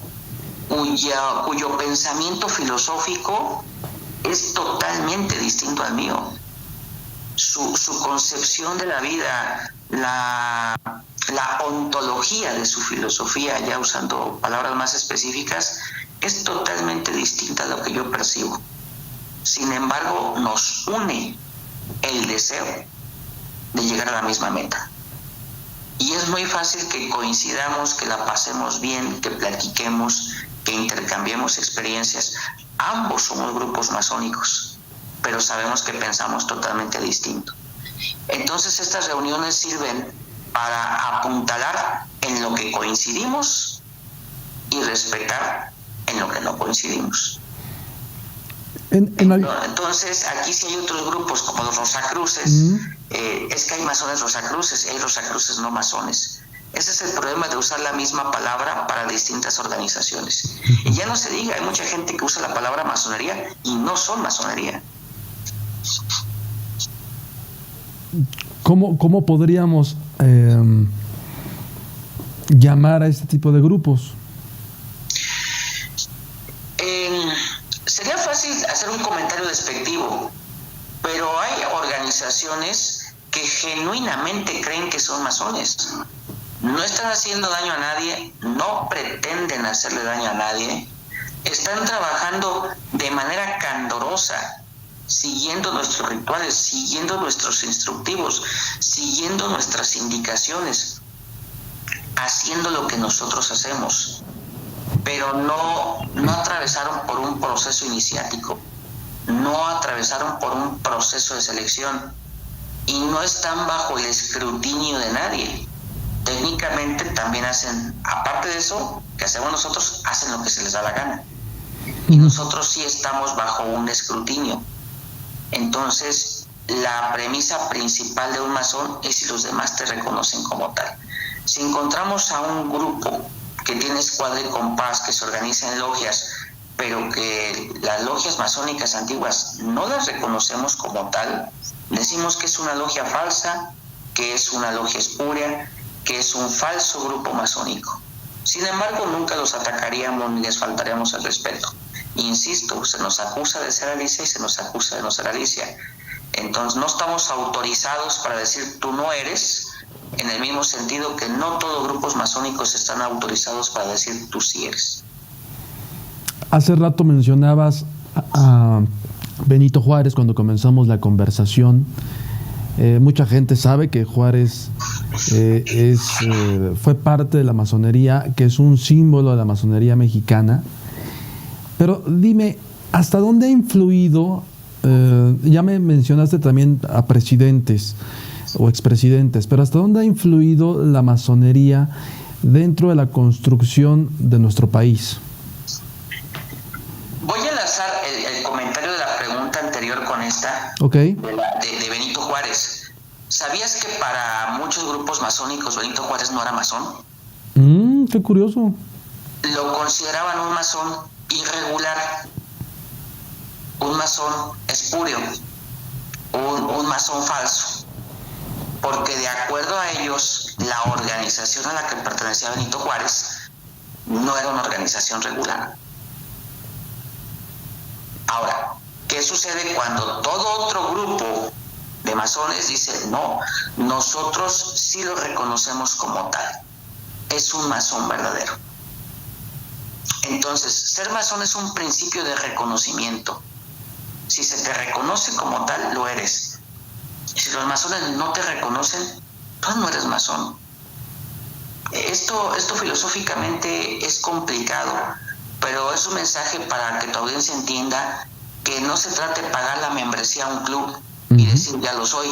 cuyo pensamiento filosófico es totalmente distinto al mío. Su concepción de la vida, la ontología de su filosofía, ya usando palabras más específicas, es totalmente distinta a lo que yo percibo. Sin embargo, nos une el deseo de llegar a la misma meta. Y es muy fácil que coincidamos, que la pasemos bien, que platiquemos, que intercambiemos experiencias. Ambos somos grupos masónicos, pero sabemos que pensamos totalmente distinto. Entonces estas reuniones sirven para apuntalar en lo que coincidimos y respetar en lo que no coincidimos. Entonces aquí sí hay otros grupos como los Rosacruces. Es que hay masones Rosacruces y hay Rosacruces no masones. Ese es el problema de usar la misma palabra para distintas organizaciones. Y ya no se diga, hay mucha gente que usa la palabra masonería y no son masonería. ¿Cómo podríamos llamar a este tipo de grupos? Sería fácil hacer un comentario despectivo, pero hay organizaciones que genuinamente creen que son masones. No están haciendo daño a nadie, no pretenden hacerle daño a nadie, están trabajando de manera candorosa, siguiendo nuestros rituales, siguiendo nuestros instructivos, siguiendo nuestras indicaciones, haciendo lo que nosotros hacemos, pero no atravesaron por un proceso iniciático, no atravesaron por un proceso de selección y no están bajo el escrutinio de nadie. Técnicamente también hacen, aparte de eso que hacemos nosotros, hacen lo que se les da la gana. Y nosotros sí estamos bajo un escrutinio. Entonces, la premisa principal de un masón es si los demás te reconocen como tal. Si encontramos a un grupo que tiene escuadra y compás, que se organiza en logias, pero que las logias masónicas antiguas no las reconocemos como tal, decimos que es una logia falsa, que es una logia espuria, que es un falso grupo masónico. Sin embargo, nunca los atacaríamos ni les faltaríamos el respeto. Insisto, se nos acusa de ser Alicia y se nos acusa de no ser Alicia. Entonces no estamos autorizados para decir tú no eres, en el mismo sentido que no todos grupos masónicos están autorizados para decir tú sí eres. Hace rato mencionabas a Benito Juárez cuando comenzamos la conversación. Mucha gente sabe que Juárez fue parte de la masonería, que es un símbolo de la masonería mexicana. Pero dime, ¿hasta dónde ha influido? Ya me mencionaste también a presidentes o expresidentes, pero ¿hasta dónde ha influido la masonería dentro de la construcción de nuestro país? Voy a enlazar enlazar el comentario de la pregunta anterior con esta, Okay. de Benito Juárez. ¿Sabías que para muchos grupos masónicos Benito Juárez no era masón? Qué curioso. Lo consideraban un masón irregular, un masón espúreo, un masón falso, porque de acuerdo a ellos, la organización a la que pertenecía Benito Juárez no era una organización regular. Ahora, ¿qué sucede cuando todo otro grupo de masones dice, no, nosotros sí lo reconocemos como tal, es un masón verdadero? Entonces, ser masón es un principio de reconocimiento. Si se te reconoce como tal, lo eres. Si los masones no te reconocen, pues no eres masón. Esto filosóficamente es complicado, pero es un mensaje para que tu audiencia entienda que no se trata de pagar la membresía a un club y decir ya lo soy,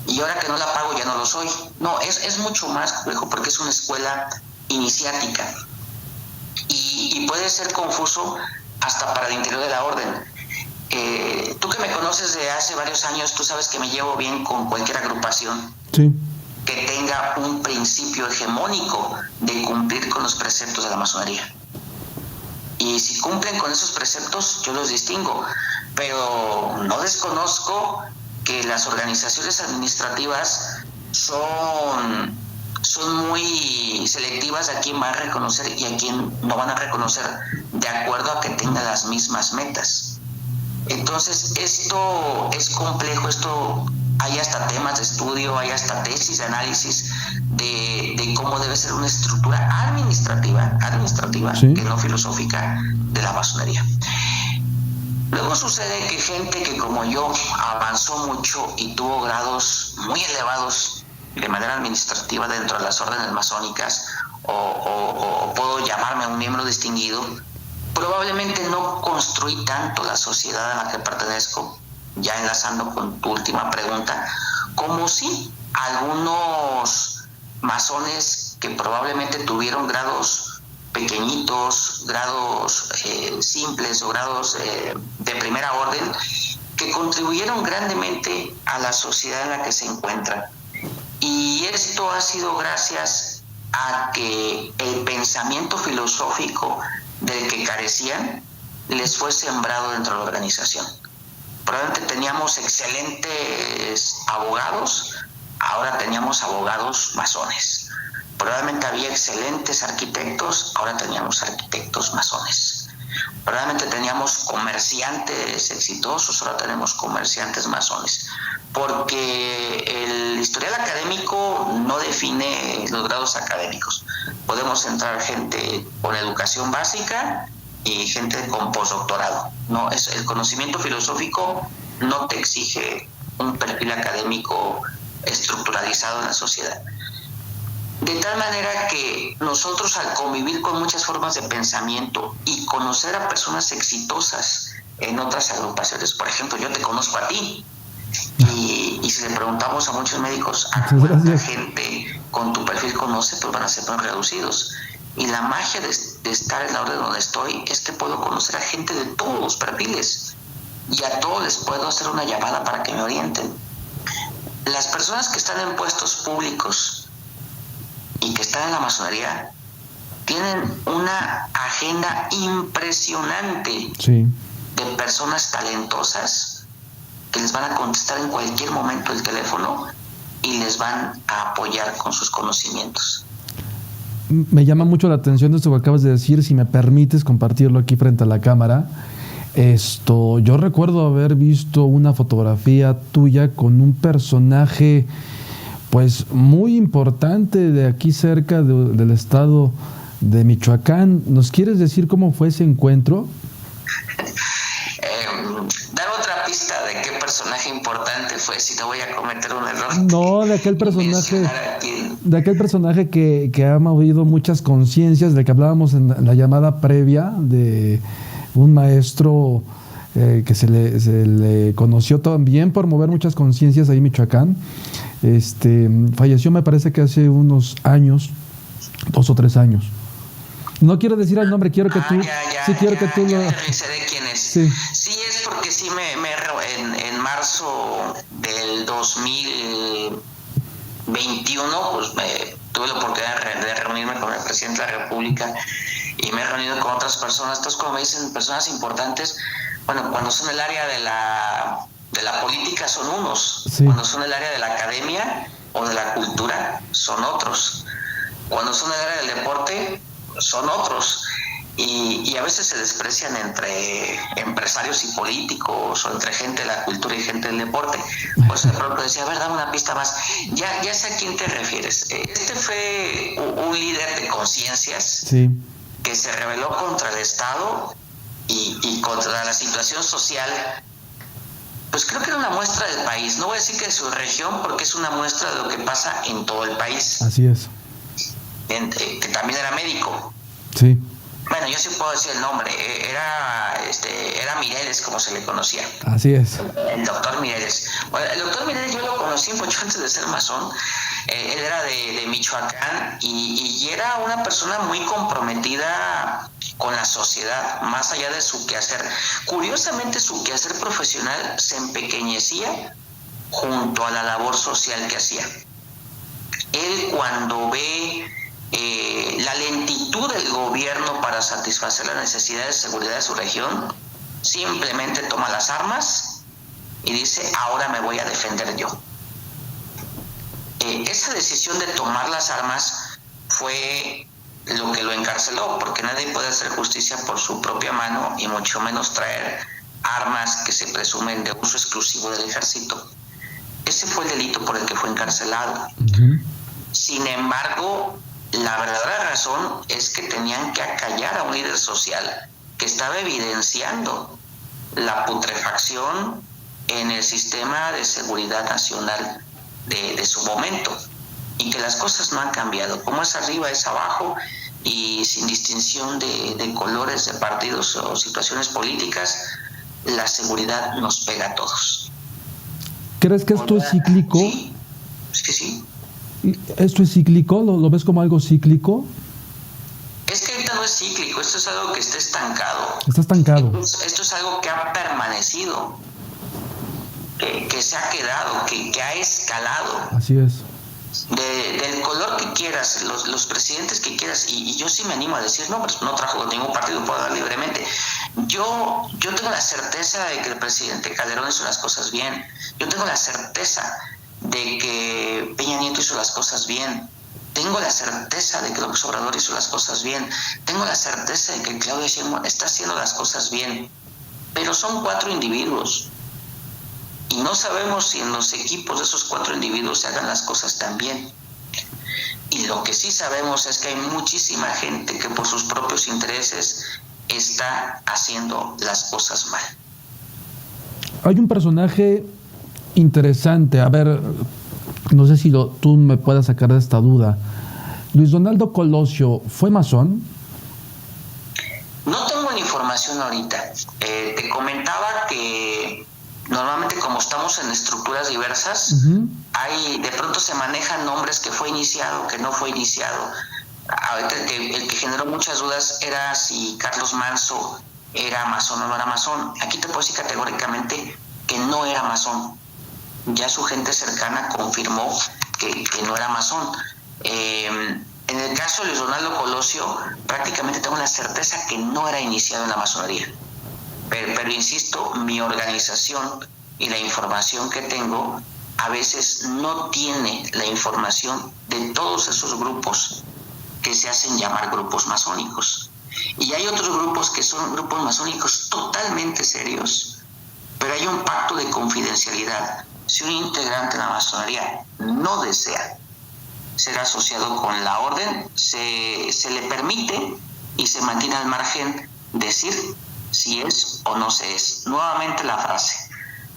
y ahora que no la pago ya no lo soy. No, es mucho más complejo, porque es una escuela iniciática y puede ser confuso hasta para el interior de la orden. Tú que me conoces de hace varios años, tú sabes que me llevo bien con cualquier agrupación Sí. que tenga un principio hegemónico de cumplir con los preceptos de la masonería. Y si cumplen con esos preceptos, yo los distingo, pero no desconozco que las organizaciones administrativas son muy selectivas a quién van a reconocer y a quién no van a reconocer, de acuerdo a que tenga las mismas metas. Entonces, esto es complejo, hay hasta temas de estudio, hay hasta tesis de análisis de cómo debe ser una estructura administrativa, sí, que no filosófica, de la masonería. Luego sucede que gente que como yo avanzó mucho y tuvo grados muy elevados de manera administrativa dentro de las órdenes masónicas, o puedo llamarme un miembro distinguido, probablemente no construí tanto la sociedad a la que pertenezco, ya enlazando con tu última pregunta, como sí algunos masones que probablemente tuvieron grados pequeñitos, grados simples o grados de primera orden, que contribuyeron grandemente a la sociedad en la que se encuentran. Y esto ha sido gracias a que el pensamiento filosófico del que carecían les fue sembrado dentro de la organización. Probablemente teníamos excelentes abogados, ahora teníamos abogados masones. Probablemente había excelentes arquitectos, ahora teníamos arquitectos masones. Probablemente teníamos comerciantes exitosos, ahora tenemos comerciantes masones. Porque el historial académico no define los grados académicos. Podemos entrar gente con educación básica y gente con postdoctorado. No, el conocimiento filosófico no te exige un perfil académico estructuralizado en la sociedad. De tal manera que nosotros, al convivir con muchas formas de pensamiento y conocer a personas exitosas en otras agrupaciones, por ejemplo, yo te conozco a ti, y si le preguntamos a muchos médicos a cuánta gente con tu perfil conoce, pues van a ser muy reducidos. Y la magia de estar en la orden donde estoy es que puedo conocer a gente de todos los perfiles y a todos les puedo hacer una llamada para que me orienten. Las personas que están en puestos públicos y que están en la masonería tienen una agenda impresionante, sí, de personas talentosas que les van a contestar en cualquier momento el teléfono y les van a apoyar con sus conocimientos. Me llama mucho la atención esto que acabas de decir, si me permites compartirlo aquí frente a la cámara. Yo recuerdo haber visto una fotografía tuya con un personaje pues muy importante de aquí cerca del estado de Michoacán. ¿Nos quieres decir cómo fue ese encuentro? Dar otra pista de qué personaje importante fue, si no voy a cometer un error. No, de aquel personaje que ha movido muchas conciencias, de que hablábamos en la llamada previa, de un maestro que se le conoció también por mover muchas conciencias ahí en Michoacán. Falleció, me parece que hace unos años, 2 o 3 años. No quiero decir el nombre, quiero que tú... que tú lo... Ya sé de quién es. Sí, es porque sí en marzo del 2021, pues tuve la oportunidad de reunirme con el presidente de la República y me he reunido con otras personas. Entonces, como me dicen personas importantes, bueno, cuando son el área de la política son unos, cuando son el área de la academia o de la cultura son otros, cuando son el área del deporte son otros, y a veces se desprecian entre empresarios y políticos o entre gente de la cultura y gente del deporte. Por eso de pronto decía, a ver, dame una pista más. Ya sé a quién te refieres. Este fue un líder de conciencias que se rebeló contra el Estado y contra la situación social. Pues creo que era una muestra del país. No voy a decir que de su región, porque es una muestra de lo que pasa en todo el país. Así es. Que también era médico. Sí. Bueno, yo sí puedo decir el nombre. Era Mireles, como se le conocía. Así es. El doctor Mireles. Bueno, el doctor Mireles yo lo conocí mucho antes de ser masón. Él era de Michoacán y era una persona muy comprometida con la sociedad, más allá de su quehacer. Curiosamente, su quehacer profesional se empequeñecía junto a la labor social que hacía. Él, cuando ve la lentitud del gobierno para satisfacer las necesidades de seguridad de su región, simplemente toma las armas y dice, ahora me voy a defender yo. Esa decisión de tomar las armas fue lo que lo encarceló, porque nadie puede hacer justicia por su propia mano y mucho menos traer armas que se presumen de uso exclusivo del ejército. Ese fue el delito por el que fue encarcelado. Sin embargo, la verdadera razón es que tenían que acallar a un líder social que estaba evidenciando la putrefacción en el sistema de seguridad nacional de su momento, y que las cosas no han cambiado. Como es arriba es abajo, y sin distinción de colores, de partidos o situaciones políticas, la seguridad nos pega a todos. ¿Crees que esto es cíclico? Sí, es que sí. ¿Esto es cíclico? ¿Lo ves como algo cíclico? Es que ahorita no es cíclico, esto es algo que está estancado. Está estancado. Esto es algo que ha permanecido, que se ha quedado, que ha escalado. Así es. Del color que quieras, los presidentes que quieras, y yo sí me animo a decir, no, pues no trajo ningún partido, puedo hablar libremente. Yo tengo la certeza de que el presidente Calderón hizo las cosas bien. Yo tengo la certeza de que Peña Nieto hizo las cosas bien. Tengo la certeza de que López Obrador hizo las cosas bien. Tengo la certeza de que Claudia Sheinbaum está haciendo las cosas bien. Pero son 4 individuos. Y no sabemos si en los equipos de esos 4 individuos se hagan las cosas tan bien. Y lo que sí sabemos es que hay muchísima gente que por sus propios intereses está haciendo las cosas mal. Hay un personaje interesante. A ver, no sé si tú me puedas sacar de esta duda. Luis Donaldo Colosio, ¿fue masón? No tengo la información ahorita. Te comentaba que normalmente, como estamos en estructuras diversas, de pronto se manejan nombres que fue iniciado, que no fue iniciado. Ahorita el que generó muchas dudas era si Carlos Manso era masón o no era masón. Aquí te puedo decir categóricamente que no era masón. Ya su gente cercana confirmó que no era masón. En el caso de Luis Donaldo Colosio, prácticamente tengo la certeza que no era iniciado en la masonería. Pero insisto, mi organización y la información que tengo a veces no tiene la información de todos esos grupos que se hacen llamar grupos masónicos. Y hay otros grupos que son grupos masónicos totalmente serios, pero hay un pacto de confidencialidad. Si un integrante de la masonería no desea ser asociado con la orden, se le permite y se mantiene al margen decir si es o no se es. Nuevamente la frase: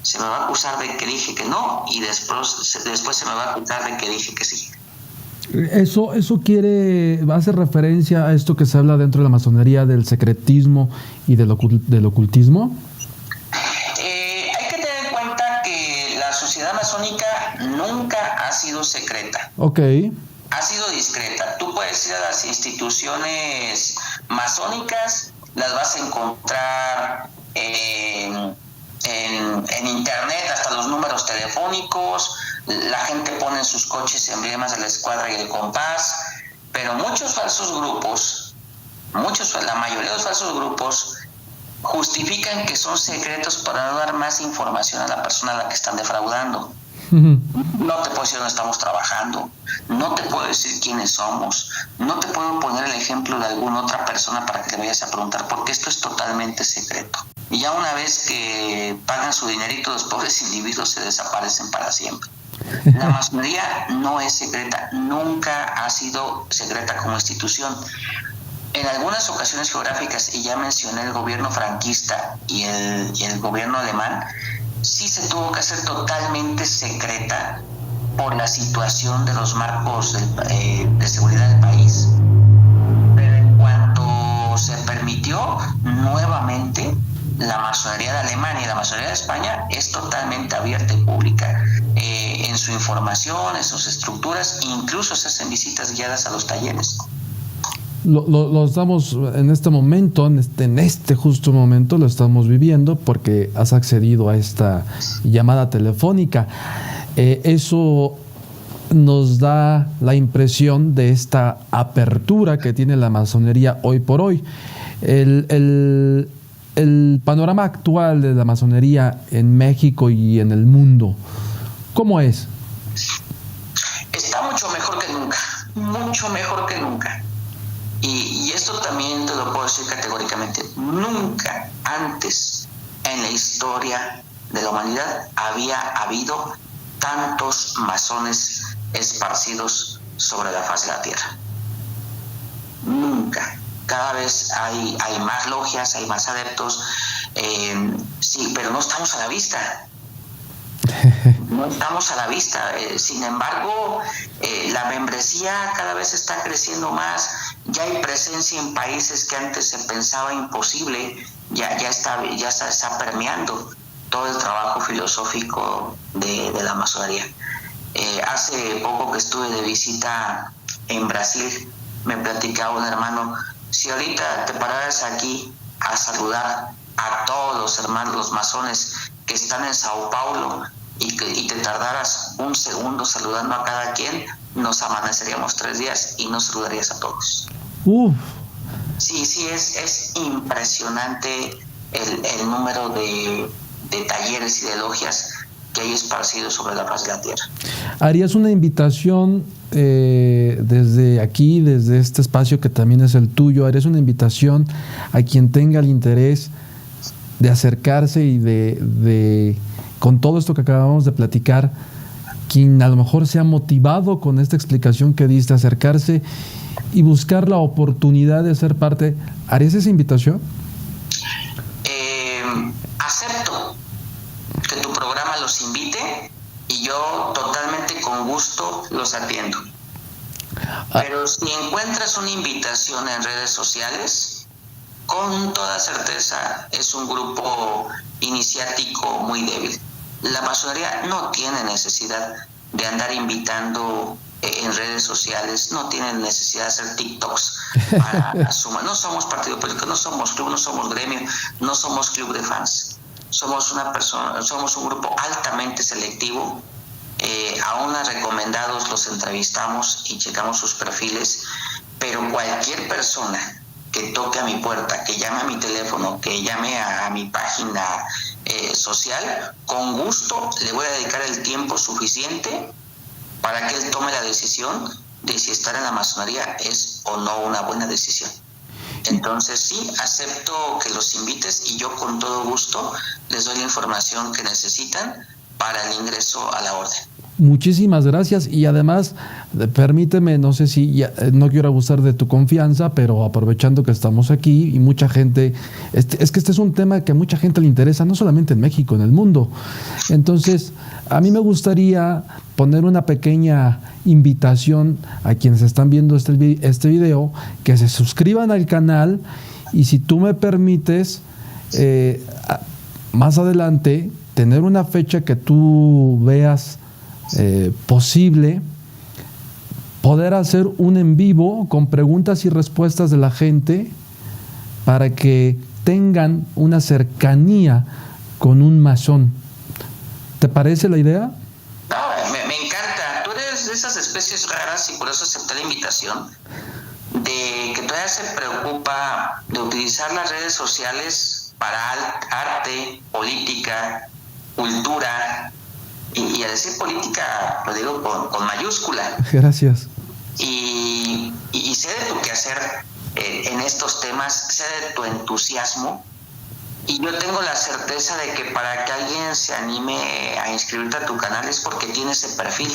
se me va a acusar de que dije que no, y después se me va a acusar de que dije que sí. Eso hace referencia a esto que se habla dentro de la masonería del secretismo y del ocultismo. Hay que tener en cuenta que la sociedad masónica nunca ha sido secreta. Ok. Ha sido discreta. Tú puedes ir a las instituciones masónicas las vas a encontrar en internet, hasta los números telefónicos. La gente pone en sus coches emblemas de la escuadra y el compás, pero muchos falsos grupos, la mayoría de los falsos grupos justifican que son secretos para no dar más información a la persona a la que están defraudando. No te puedo decir dónde estamos trabajando, no te puedo decir quiénes somos, no te puedo poner el ejemplo de alguna otra persona para que le vayas a preguntar, porque esto es totalmente secreto. Y ya una vez que pagan su dinerito, los pobres individuos se desaparecen para siempre. La masonería no es secreta, nunca ha sido secreta como institución. En algunas ocasiones geográficas, y ya mencioné el gobierno franquista y el gobierno alemán, sí se tuvo que hacer totalmente secreta por la situación de los marcos de seguridad del país. Pero en cuanto se permitió nuevamente, la masonería de Alemania y la masonería de España es totalmente abierta y pública en su información, en sus estructuras, incluso se hacen visitas guiadas a los talleres. Lo estamos en este momento, en este justo momento lo estamos viviendo porque has accedido a esta llamada telefónica. Eso nos da la impresión de esta apertura que tiene la masonería hoy por hoy. El panorama actual de la masonería en México y en el mundo, ¿cómo es? Está mucho mejor que nunca, mucho mejor que nunca. Y esto también te lo puedo decir categóricamente. Nunca antes en la historia de la humanidad había habido tantos masones esparcidos sobre la faz de la Tierra. Nunca. Cada vez hay más logias, hay más adeptos. Sí, pero no estamos a la vista. No estamos a la vista. Sin embargo, la membresía cada vez está creciendo más. Ya hay presencia en países que antes se pensaba imposible. Ya está permeando todo el trabajo filosófico de la masonería. Hace poco que estuve de visita en Brasil, me platicaba un hermano: si ahorita te pararas aquí a saludar a todos los hermanos, los masones que están en Sao Paulo, y te tardaras un segundo saludando a cada quien, nos amaneceríamos 3 días y no saludarías a todos. Sí, es impresionante el número de talleres y de logias que hay esparcidos sobre la faz de la Tierra. ¿Harías una invitación desde aquí, desde este espacio que también es el tuyo? ¿Harías una invitación a quien tenga el interés de acercarse y de con todo esto que acabamos de platicar, quien a lo mejor se ha motivado con esta explicación que diste, acercarse y buscar la oportunidad de ser parte? ¿Harías esa invitación? Acepto que tu programa los invite y yo totalmente con gusto los atiendo. Pero si encuentras una invitación en redes sociales, con toda certeza es un grupo iniciático muy débil. La masonería no tiene necesidad de andar invitando en redes sociales, no tiene necesidad de hacer TikToks para sumar. No somos partido político, no somos club, no somos gremio, no somos club de fans. Somos un grupo altamente selectivo. Aún a recomendados los entrevistamos y checamos sus perfiles, pero cualquier persona que toque a mi puerta, que llame a mi teléfono, que llame a mi página social, con gusto le voy a dedicar el tiempo suficiente para que él tome la decisión de si estar en la masonería es o no una buena decisión. Entonces sí, acepto que los invites y yo con todo gusto les doy la información que necesitan para el ingreso a la orden. Muchísimas gracias, y además permíteme, no sé si no quiero abusar de tu confianza, pero aprovechando que estamos aquí y mucha gente, es que este es un tema que a mucha gente le interesa, no solamente en México, en el mundo. Entonces, a mí me gustaría poner una pequeña invitación a quienes están viendo este video, que se suscriban al canal, y si tú me permites, más adelante, tener una fecha que tú veas posible, poder hacer un en vivo con preguntas y respuestas de la gente para que tengan una cercanía con un masón. ¿Te parece la idea? No, me encanta. Tú eres de esas especies raras y por eso acepté la invitación, de que todavía se preocupa de utilizar las redes sociales para arte, política, cultura, y al decir política lo digo con mayúscula. Gracias. Y sé de tu quehacer en estos temas, sé de tu entusiasmo, y yo tengo la certeza de que para que alguien se anime a inscribirte a tu canal es porque tiene ese perfil.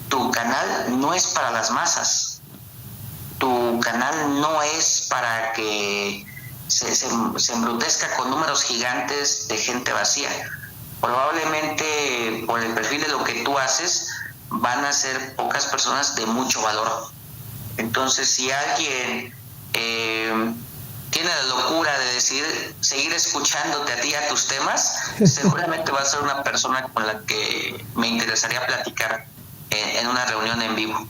Tu canal no es para las masas, tu canal no es para que se embrutezca con números gigantes de gente vacía. Probablemente por el perfil de lo que tú haces van a ser pocas personas de mucho valor. Entonces, si alguien tiene la locura de decidir seguir escuchándote a ti y a tus temas, seguramente va a ser una persona con la que me interesaría platicar en una reunión en vivo.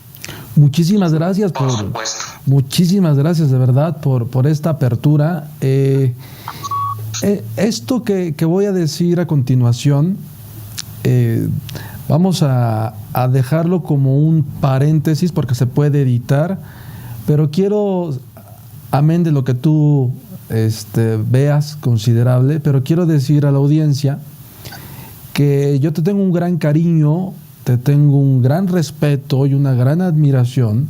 Muchísimas gracias por supuesto. Muchísimas gracias de verdad por esta apertura. Esto que voy a decir a continuación, vamos a dejarlo como un paréntesis porque se puede editar, pero quiero, amén de lo que tú veas considerable, pero quiero decir a la audiencia que yo te tengo un gran cariño, te tengo un gran respeto y una gran admiración,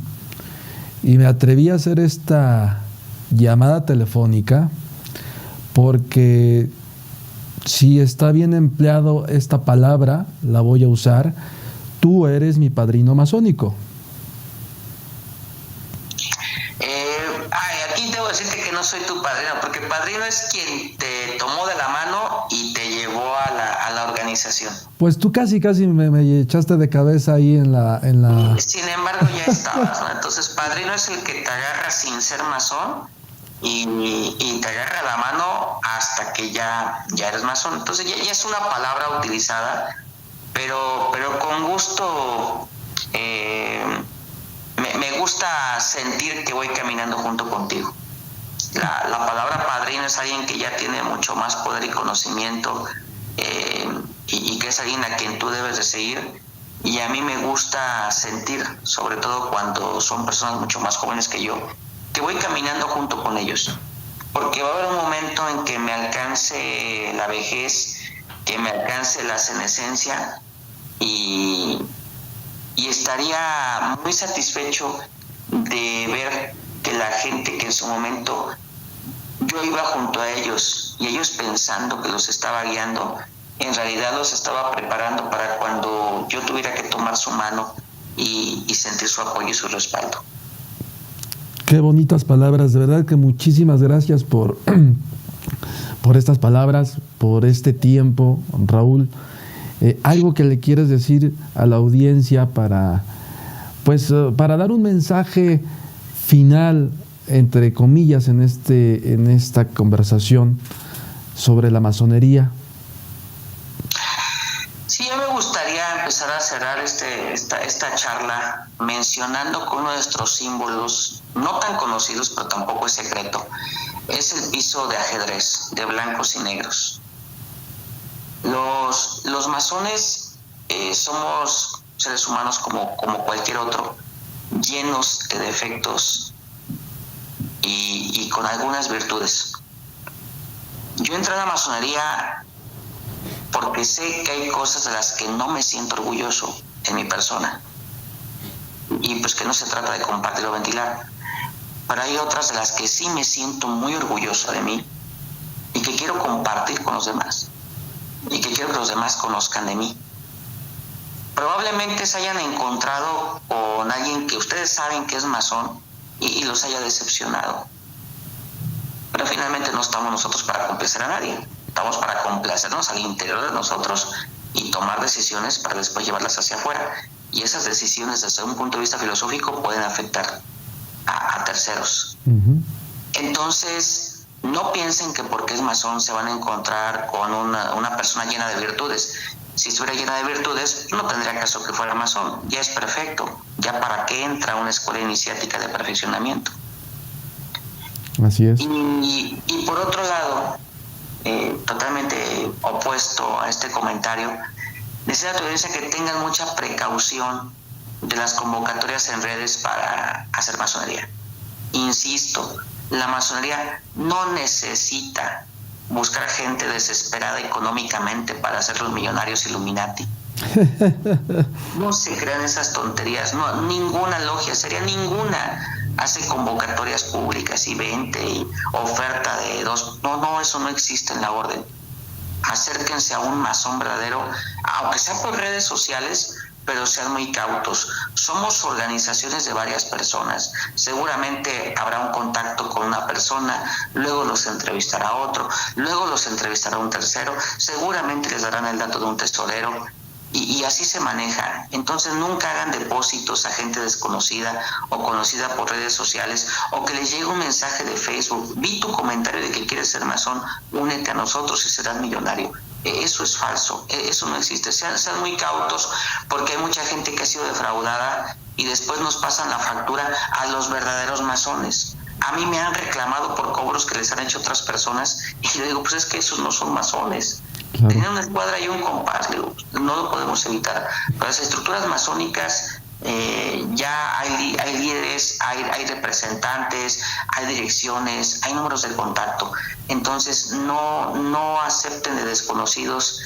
y me atreví a hacer esta llamada telefónica porque si está bien empleado esta palabra, la voy a usar. Tú eres mi padrino masónico. Aquí debo decirte que no soy tu padrino, porque padrino es quien te tomó de la mano y te llevó a la organización. Pues tú casi me echaste de cabeza ahí en la... Sin embargo, ya estabas, ¿no? Entonces, padrino es el que te agarra sin ser masón y te agarra la mano hasta que ya eres masón. Entonces, ya es una palabra utilizada, pero con gusto... Me gusta sentir que voy caminando junto contigo. La palabra padrino es alguien que ya tiene mucho más poder y conocimiento, y que es alguien a quien tú debes de seguir, y a mí me gusta sentir, sobre todo cuando son personas mucho más jóvenes que yo, que voy caminando junto con ellos, porque va a haber un momento en que me alcance la vejez, que me alcance la senescencia, y estaría muy satisfecho de ver que la gente que en su momento yo iba junto a ellos y ellos pensando que los estaba guiando, en realidad los estaba preparando para cuando yo tuviera que tomar su mano y sentir su apoyo y su respaldo. Qué bonitas palabras, de verdad que muchísimas gracias por estas palabras, por este tiempo, Raúl. Algo que le quieres decir a la audiencia para dar un mensaje final, entre comillas, en esta conversación sobre la masonería. Sí, yo me gustaría empezar a cerrar esta charla mencionando que uno de nuestros símbolos, no tan conocidos, pero tampoco es secreto, es el piso de ajedrez de blancos y negros. Los masones somos seres humanos como cualquier otro, llenos de defectos y con algunas virtudes. Yo entré a la masonería porque sé que hay cosas de las que no me siento orgulloso en mi persona, y pues que no se trata de compartir o ventilar, pero hay otras de las que sí me siento muy orgulloso de mí y que quiero compartir con los demás, y que quiero que los demás conozcan de mí. Probablemente se hayan encontrado con alguien que ustedes saben que es masón y los haya decepcionado, pero finalmente no estamos nosotros para complacer a nadie, estamos para complacernos al interior de nosotros y tomar decisiones para después llevarlas hacia afuera, y esas decisiones desde un punto de vista filosófico pueden afectar a terceros. Uh-huh. Entonces, no piensen que porque es masón se van a encontrar con una persona llena de virtudes. Si estuviera llena de virtudes, no tendría caso que fuera masón. Ya es perfecto. Ya para qué entra a una escuela iniciática de perfeccionamiento. Así es. Y por otro lado, totalmente opuesto a este comentario, deseo a tu audiencia que tengan mucha precaución de las convocatorias en redes para hacer masonería. Insisto, la masonería no necesita buscar gente desesperada económicamente para hacer los millonarios Illuminati. No se crean esas tonterías, no, ninguna logia, sería ninguna, hace convocatorias públicas y vente y oferta de dos, no, eso no existe en la orden. Acérquense a un masón verdadero, aunque sea por redes sociales, pero sean muy cautos. Somos organizaciones de varias personas. Seguramente habrá un contacto con una persona, luego los entrevistará otro, luego los entrevistará un tercero, seguramente les darán el dato de un tesorero. Y así se maneja. Entonces nunca hagan depósitos a gente desconocida o conocida por redes sociales, o que les llegue un mensaje de Facebook: vi tu comentario de que quieres ser masón, únete a nosotros y serás millonario. Eso es falso, eso no existe. Sean muy cautos, porque hay mucha gente que ha sido defraudada y después nos pasan la factura a los verdaderos masones. A mí me han reclamado por cobros que les han hecho otras personas y le digo, pues es que esos no son masones. Claro. Tenían una escuadra y un compás, digo, no lo podemos evitar. Pero las estructuras masónicas ya hay líderes, hay representantes, hay direcciones, hay números de contacto. Entonces no acepten de desconocidos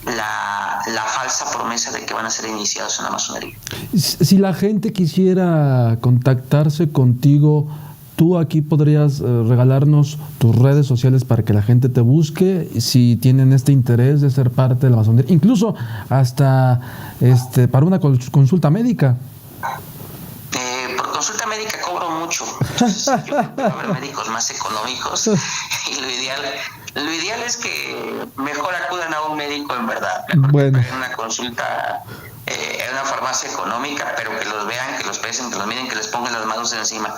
la falsa promesa de que van a ser iniciados en la masonería. Si la gente quisiera contactarse contigo, tú aquí podrías regalarnos tus redes sociales para que la gente te busque si tienen este interés de ser parte de la masonería, incluso hasta para una consulta médica. Por consulta médica cobro mucho. Yo puedo ver médicos más económicos y lo ideal es que mejor acudan a un médico en verdad. Bueno. En una consulta en una farmacia económica, pero que los vean, que los pesen, que los miren, que les pongan las manos encima.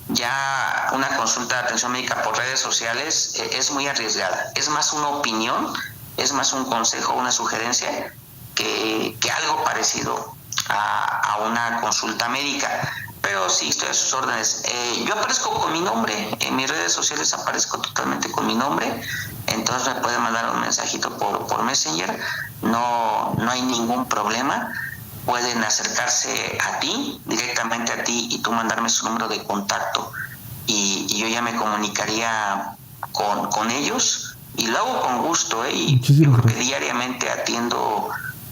Ya una consulta de atención médica por redes sociales es muy arriesgada. Es más una opinión, es más un consejo, una sugerencia que algo parecido a una consulta médica. Pero sí, estoy a sus órdenes. Yo aparezco con mi nombre, en mis redes sociales aparezco totalmente con mi nombre, entonces me pueden mandar un mensajito por Messenger, no hay ningún problema. Pueden acercarse a ti, directamente a ti, y tú mandarme su número de contacto y yo ya me comunicaría con ellos, y lo hago con gusto, y yo creo que diariamente atiendo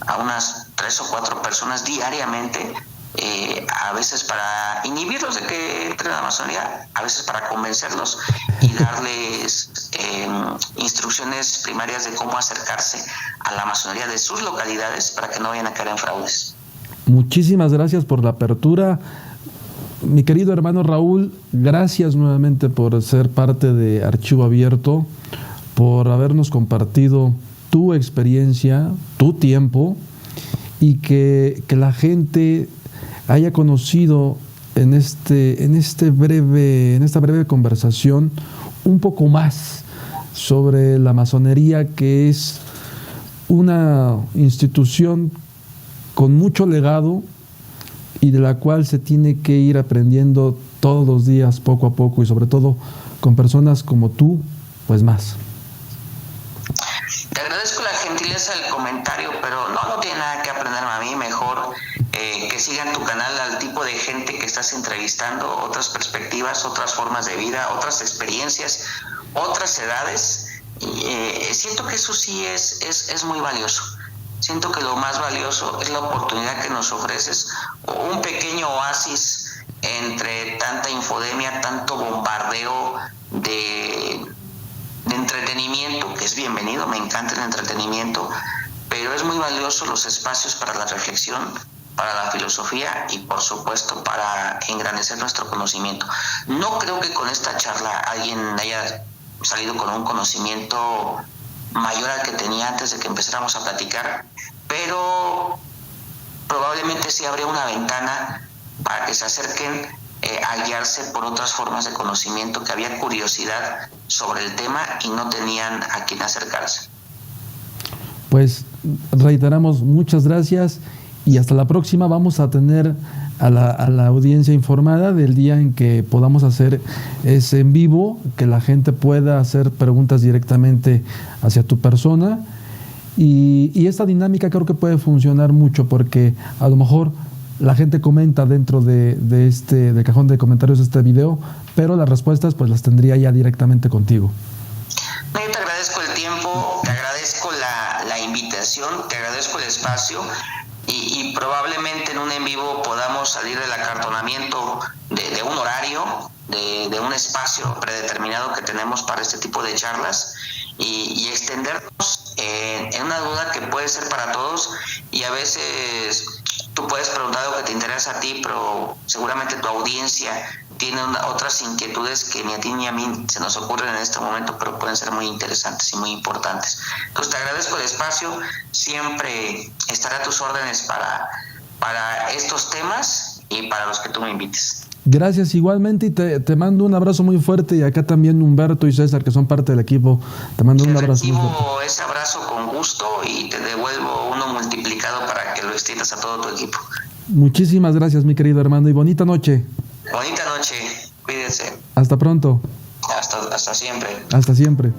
a unas 3 o 4 personas diariamente, a veces para inhibirlos de que entren a la masonería, a veces para convencerlos y darles instrucciones primarias de cómo acercarse a la masonería de sus localidades para que no vayan a caer en fraudes. Muchísimas gracias por la apertura. Mi querido hermano Raúl, gracias nuevamente por ser parte de Archivo Abierto, por habernos compartido tu experiencia, tu tiempo, y que la gente haya conocido en esta breve conversación un poco más sobre la masonería, que es una institución con mucho legado y de la cual se tiene que ir aprendiendo todos los días, poco a poco, y sobre todo con personas como tú, pues más. Te agradezco la gentileza del comentario, pero no tiene nada que aprenderme a mí. Mejor que sigan tu canal al tipo de gente que estás entrevistando, otras perspectivas, otras formas de vida, otras experiencias, otras edades. Siento que eso sí es muy valioso. Siento que lo más valioso es la oportunidad que nos ofreces, un pequeño oasis entre tanta infodemia, tanto bombardeo de entretenimiento, que es bienvenido, me encanta el entretenimiento, pero es muy valioso los espacios para la reflexión, para la filosofía y por supuesto para engrandecer nuestro conocimiento. No creo que con esta charla alguien haya salido con un conocimiento mayor al que tenía antes de que empezáramos a platicar, pero probablemente sí habría una ventana para que se acerquen a guiarse por otras formas de conocimiento, que había curiosidad sobre el tema y no tenían a quién acercarse. Pues reiteramos, muchas gracias y hasta la próxima. Vamos a tener a la audiencia informada del día en que podamos hacer ese en vivo, que la gente pueda hacer preguntas directamente hacia tu persona. Y esta dinámica creo que puede funcionar mucho, porque a lo mejor la gente comenta dentro de cajón de comentarios de este video, pero las respuestas pues las tendría ya directamente contigo. Yo te agradezco el tiempo, te agradezco la invitación, te agradezco el espacio y probablemente en un en vivo podamos salir del acartonamiento de un horario, de un espacio predeterminado que tenemos para este tipo de charlas y extendernos en una duda que puede ser para todos, y a veces tú puedes preguntar algo que te interesa a ti, pero seguramente tu audiencia tiene otras inquietudes que ni a ti ni a mí se nos ocurren en este momento, pero pueden ser muy interesantes y muy importantes. Entonces te agradezco el espacio, siempre estaré a tus órdenes para estos temas y para los que tú me invites. Gracias igualmente, y te mando un abrazo muy fuerte, y acá también Humberto y César, que son parte del equipo, te mando un abrazo muy fuerte. Recibo ese abrazo con gusto y te devuelvo uno multiplicado para que lo extiendas a todo tu equipo. Muchísimas gracias, mi querido hermano, y bonita noche. Bonita noche, cuídense. Hasta pronto. Hasta siempre. Hasta siempre.